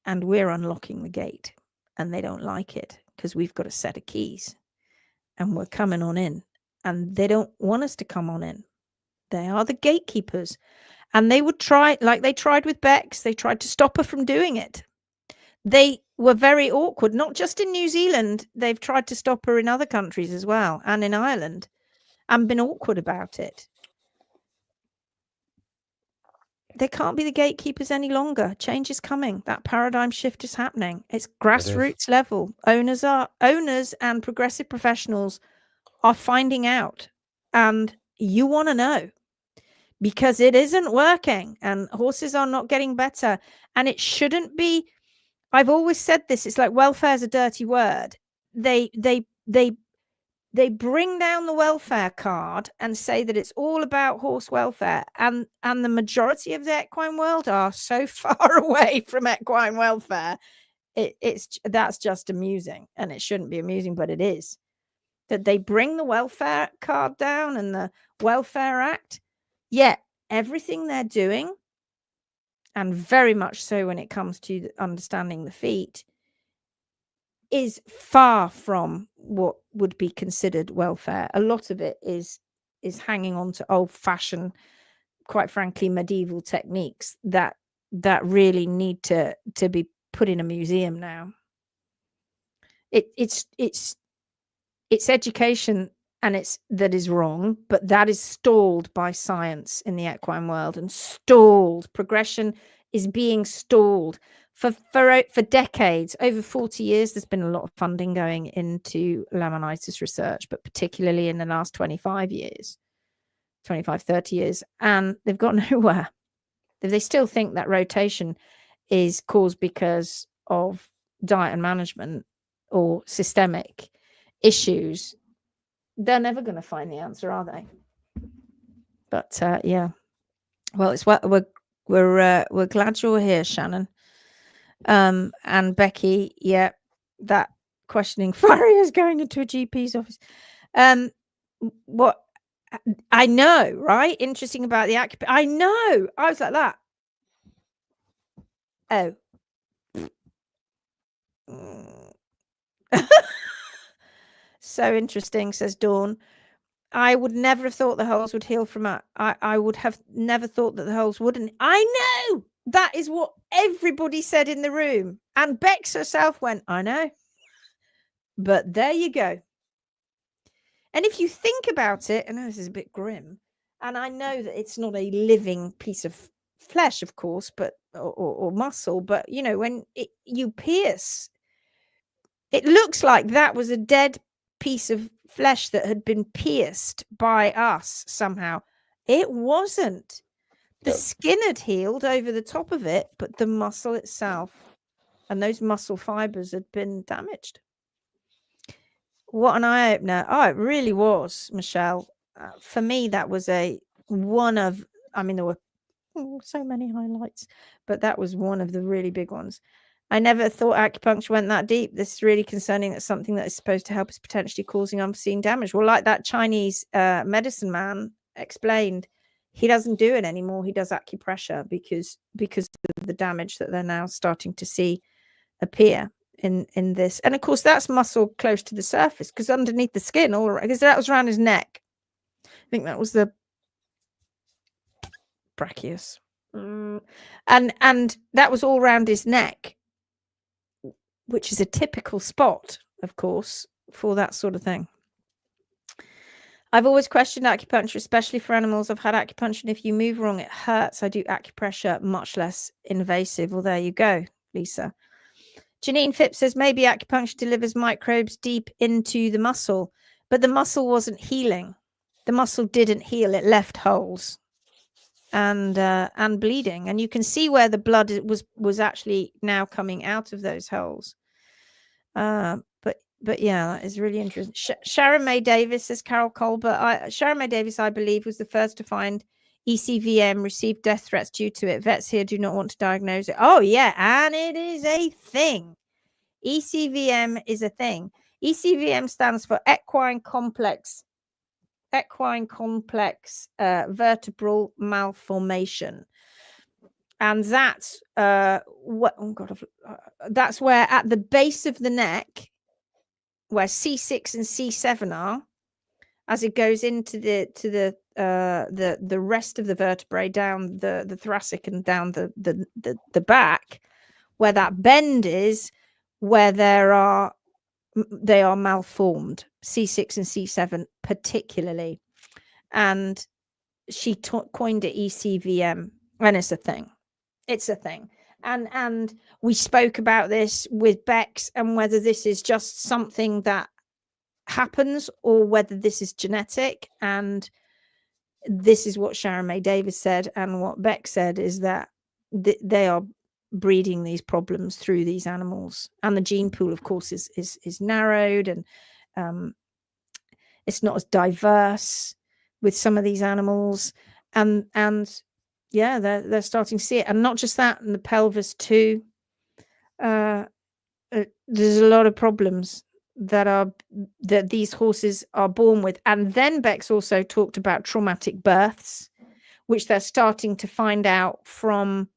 and we're unlocking the gate, and they don't like it because we've got a set of keys and we're coming on in, and they don't want us to come on in. They are the gatekeepers, and they would try, like they tried with Bex. They tried to stop her from doing it. They were very awkward, not just in New Zealand. They've tried to stop her in other countries as well, and in Ireland, and been awkward about it. They can't be the gatekeepers any longer. Change is coming. That paradigm shift is happening. It's grassroots level. Owners and progressive professionals are finding out, and you want to know, because it isn't working and horses are not getting better, and it shouldn't be. I've always said this. It's like welfare is a dirty word. They bring down the welfare card and say that it's all about horse welfare, and the majority of the equine world are so far away from equine welfare. That's just amusing, and it shouldn't be amusing, but it is. That they bring the welfare card down and the Welfare Act, yet everything they're doing, and very much so when it comes to understanding the feet, is far from what would be considered welfare. A lot of it is hanging on to old-fashioned, quite frankly, medieval techniques that really need to be put in a museum now. It's education, and that is wrong, but that is stalled by science in the equine world, and stalled. Progression is being stalled for decades. Over 40 years, there's been a lot of funding going into laminitis research, but particularly in the last 25 years, 30 years, and they've got nowhere. They still think that rotation is caused because of diet and management or systemic issues. They're never going to find the answer, are they? But yeah, well, it's what we're glad you're here, Shannon. And Becky, yeah, that questioning fiery is going into a GP's office. What I know, right? Interesting about the acupuncture. I know. I was like that. Oh. So interesting, says Dawn. I would never have thought the holes would heal from it. I would have never thought that the holes wouldn't. I know. That is what everybody said in the room. And Bex herself went, I know. But there you go. And if you think about it, I know this is a bit grim, and I know that it's not a living piece of flesh, of course, but or muscle, but you know, when you pierce, it looks like that was a dead piece of flesh that had been pierced by us somehow. It wasn't. The skin had healed over the top of it, but the muscle itself and those muscle fibers had been damaged. What an eye-opener. Oh, it really was, Michelle. For me, that was one of, I mean, there were so many highlights, but that was one of the really big ones. I never thought acupuncture went that deep. This is really concerning. That something that is supposed to help is potentially causing unforeseen damage. Well, like that Chinese medicine man explained, he doesn't do it anymore. He does acupressure because of the damage that they're now starting to see appear in this. And of course, that's muscle close to the surface, because underneath the skin, all right, because that was around his neck. I think that was the brachius. And that was all around his neck, which is a typical spot, of course, for that sort of thing. I've always questioned acupuncture, especially for animals. I've had acupuncture, and if you move wrong, it hurts. I do acupressure, much less invasive. Well, there you go, Lisa. Janine Phipps says maybe acupuncture delivers microbes deep into the muscle, but the muscle wasn't healing. The muscle didn't heal. It left holes and bleeding, and you can see where the blood was actually now coming out of those holes. But yeah, that is really interesting. Sharon May Davis says, Carol Colbert. Sharon May Davis, I believe, was the first to find ECVM, received death threats due to it. Vets here do not want to diagnose it. Oh yeah, and it is a thing. ECVM is a thing. ECVM stands for equine complex vertebral malformation, and that's that's where at the base of the neck, where C6 and C7 are, as it goes into the rest of the vertebrae, down the thoracic and down the back, where that bend is, where they are malformed, C6 and C7 particularly, and she coined it ECVM, and it's a thing. It's a thing. And we spoke about this with Bex, and whether this is just something that happens or whether this is genetic. And this is what Sharon May Davis said, and what Bex said is that they are breeding these problems through these animals, and the gene pool, of course, is narrowed, and it's not as diverse with some of these animals, and yeah, they're starting to see it. And not just that, in the pelvis too. There's a lot of problems that these horses are born with. And then Bex also talked about traumatic births, which they're starting to find out from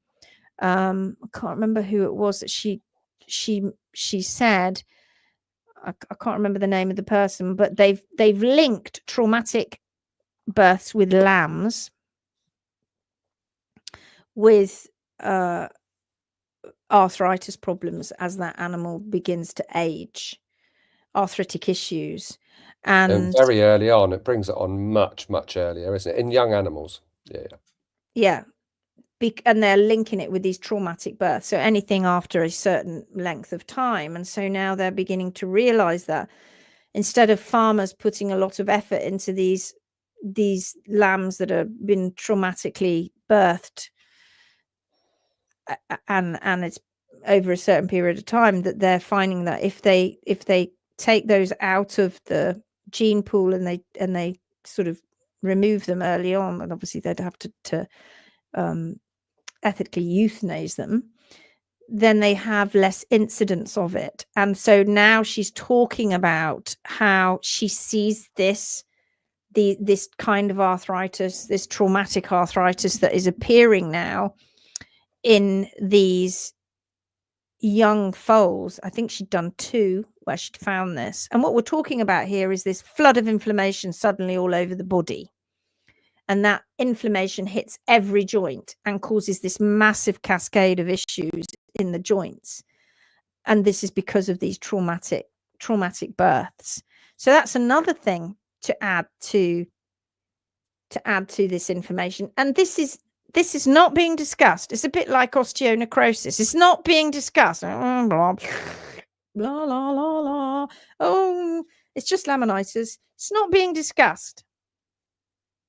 I can't remember who it was that she said, I can't remember the name of the person, but they've linked traumatic births with lambs with arthritis problems as that animal begins to age, arthritic issues. And very early on, it brings it on much earlier, isn't it, in young animals? Yeah. And they're linking it with these traumatic births, so anything after a certain length of time. And so now they're beginning to realize that instead of farmers putting a lot of effort into these lambs that have been traumatically birthed, and it's over a certain period of time, that they're finding that if they take those out of the gene pool and they sort of remove them early on, and obviously they'd have to ethically euthanize them, then they have less incidence of it. And so now she's talking about how she sees this kind of arthritis, this traumatic arthritis that is appearing now in these young foals. I think she'd done 2 where she'd found this. And what we're talking about here is this flood of inflammation suddenly all over the body. And that inflammation hits every joint and causes this massive cascade of issues in the joints. And this is because of these traumatic births. So that's another thing to add to this information. And this is not being discussed. It's a bit like osteonecrosis. It's not being discussed. Blah, blah, blah, blah, blah. Oh, it's just laminitis. It's not being discussed.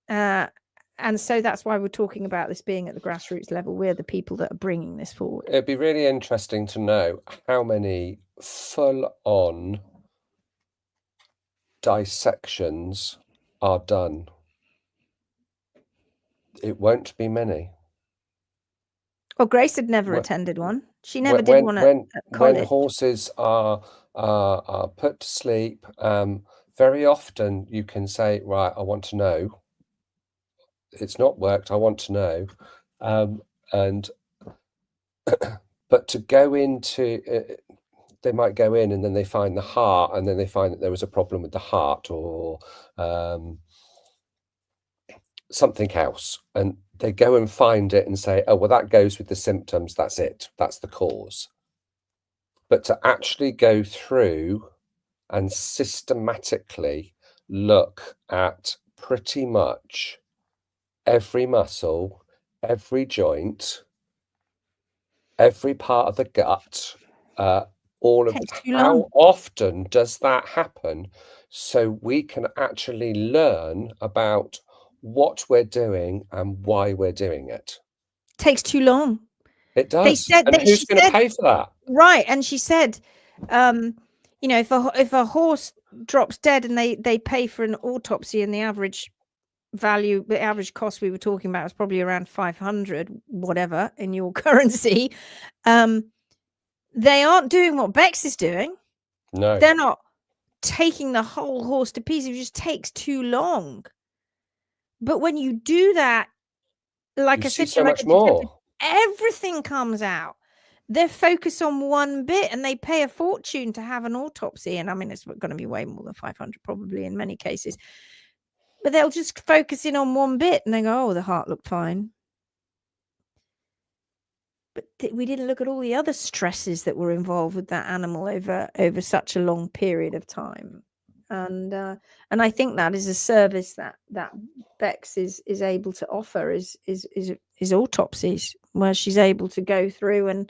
And so that's why we're talking about this being at the grassroots level. We're the people that are bringing this forward. It'd be really interesting to know how many full-on dissections are done. It won't be many. Well, Grace had never attended one. She never did one at college. When horses are put to sleep, very often you can say, right, I want to know. It's not worked, I want to know. And but to go into they might go in and then they find the heart, and then they find that there was a problem with the heart, or something else, and they go and find it and say, oh, well, that goes with the symptoms, that's it, that's the cause. But to actually go through and systematically look at pretty much every muscle, every joint, every part of the gut, all of how often does that happen, so we can actually learn about what we're doing and why we're doing it. Takes too long. It does. They said and who's going to pay for that? Right. And she said, you know, if a horse drops dead and they pay for an autopsy, and the average value, the average cost we were talking about was probably around 500 whatever in your currency, they aren't doing what Bex is doing. No, they're not taking the whole horse to pieces. It just takes too long. But when you do that, like I said, so much more. Everything comes out. They're focused on one bit, and they pay a fortune to have an autopsy. And I mean, it's going to be way more than 500 probably in many cases. But they'll just focus in on one bit and they go, oh, the heart looked fine. but we didn't look at all the other stresses that were involved with that animal over such a long period of time. And I think that is a service that Bex is able to offer is autopsies, where she's able to go through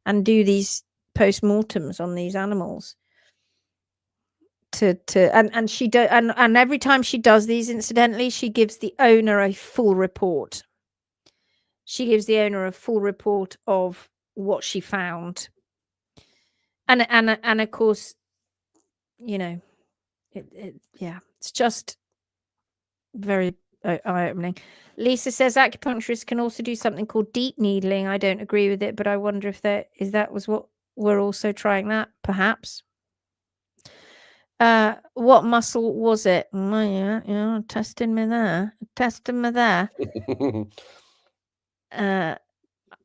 and do these post-mortems on these animals. And she and every time she does these, incidentally, she gives the owner a full report. She gives the owner a full report of what she found. And of course, you know, it's just very eye-opening. Lisa says acupuncturists can also do something called deep needling. I don't agree with it, but I wonder if that was what we're also trying, that perhaps. What muscle was it? Yeah, testing me there.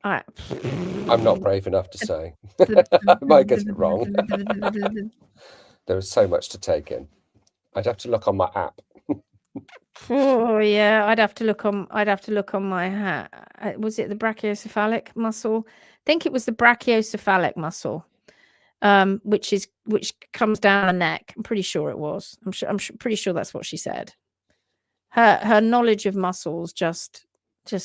I'm not brave enough to say. I might get it wrong. There was so much to take in. I'd have to look on my app. Oh yeah, I'd have to look on my hat. Was it the brachiocephalic muscle? I think it was the brachiocephalic muscle, which comes down the neck. I'm pretty sure it was. I'm pretty sure that's what she said. Her knowledge of muscles just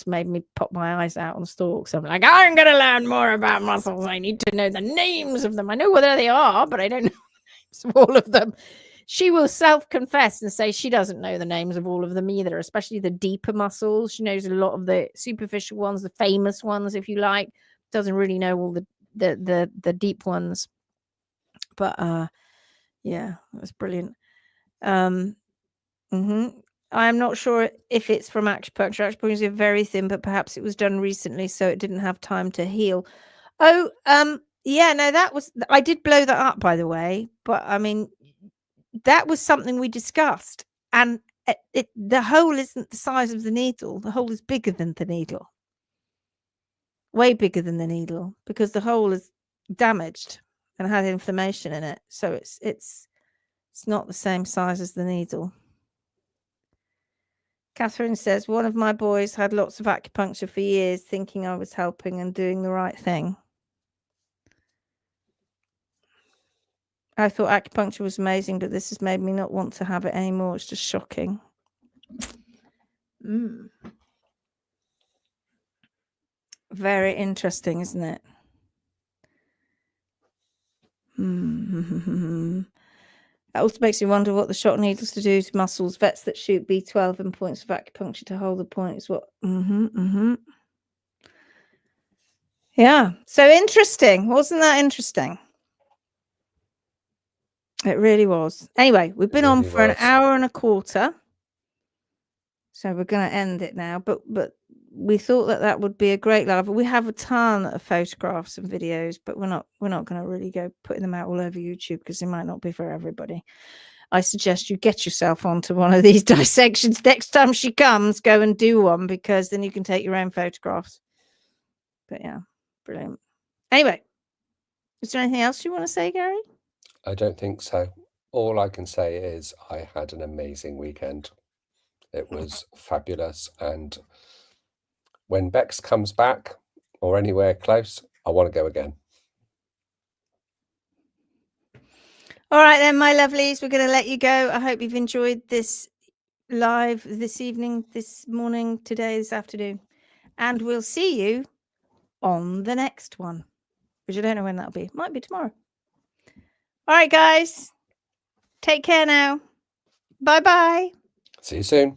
made me pop my eyes out on stalks. I'm like, I'm gonna learn more about muscles. I need to know the names of them. I know whether they are, but I don't know the names of all of them. She will self-confess and say she doesn't know the names of all of them either, especially the deeper muscles. She knows a lot of the superficial ones, the famous ones, if you like. Doesn't really know all the deep ones. But yeah, that's brilliant. I'm not sure if it's from acupuncture. Acupuncture is very thin, but perhaps it was done recently, so it didn't have time to heal. Oh, yeah, no, I did blow that up, by the way. But I mean, that was something we discussed, and the hole isn't the size of the needle. The hole is bigger than the needle, way bigger than the needle, because the hole is damaged and had inflammation in it. So it's not the same size as the needle. Catherine says, one of my boys had lots of acupuncture for years, thinking I was helping and doing the right thing. I thought acupuncture was amazing, but this has made me not want to have it anymore. It's just shocking. Very interesting, isn't it? That also makes me wonder what the shock needles to do to muscles. Vets that shoot B12 and points of acupuncture to hold the point is what. Yeah, so interesting. Wasn't that interesting? It really was. Anyway, we've been on for an hour and a quarter, so we're going to end it now. But we thought that would be a great live. We have a ton of photographs and videos, but we're not going to really go putting them out all over YouTube because it might not be for everybody. I suggest you get yourself onto one of these dissections next time she comes. Go and do one, because then you can take your own photographs. But yeah, brilliant. Anyway, is there anything else you want to say, Gary? I don't think so. All I can say is I had an amazing weekend. It was fabulous. And when Bex comes back or anywhere close, I want to go again. All right then, my lovelies, we're going to let you go. I hope you've enjoyed this live this evening, this morning, today, this afternoon. And we'll see you on the next one, which I don't know when that'll be. Might be tomorrow. All right, guys. Take care now. Bye-bye. See you soon.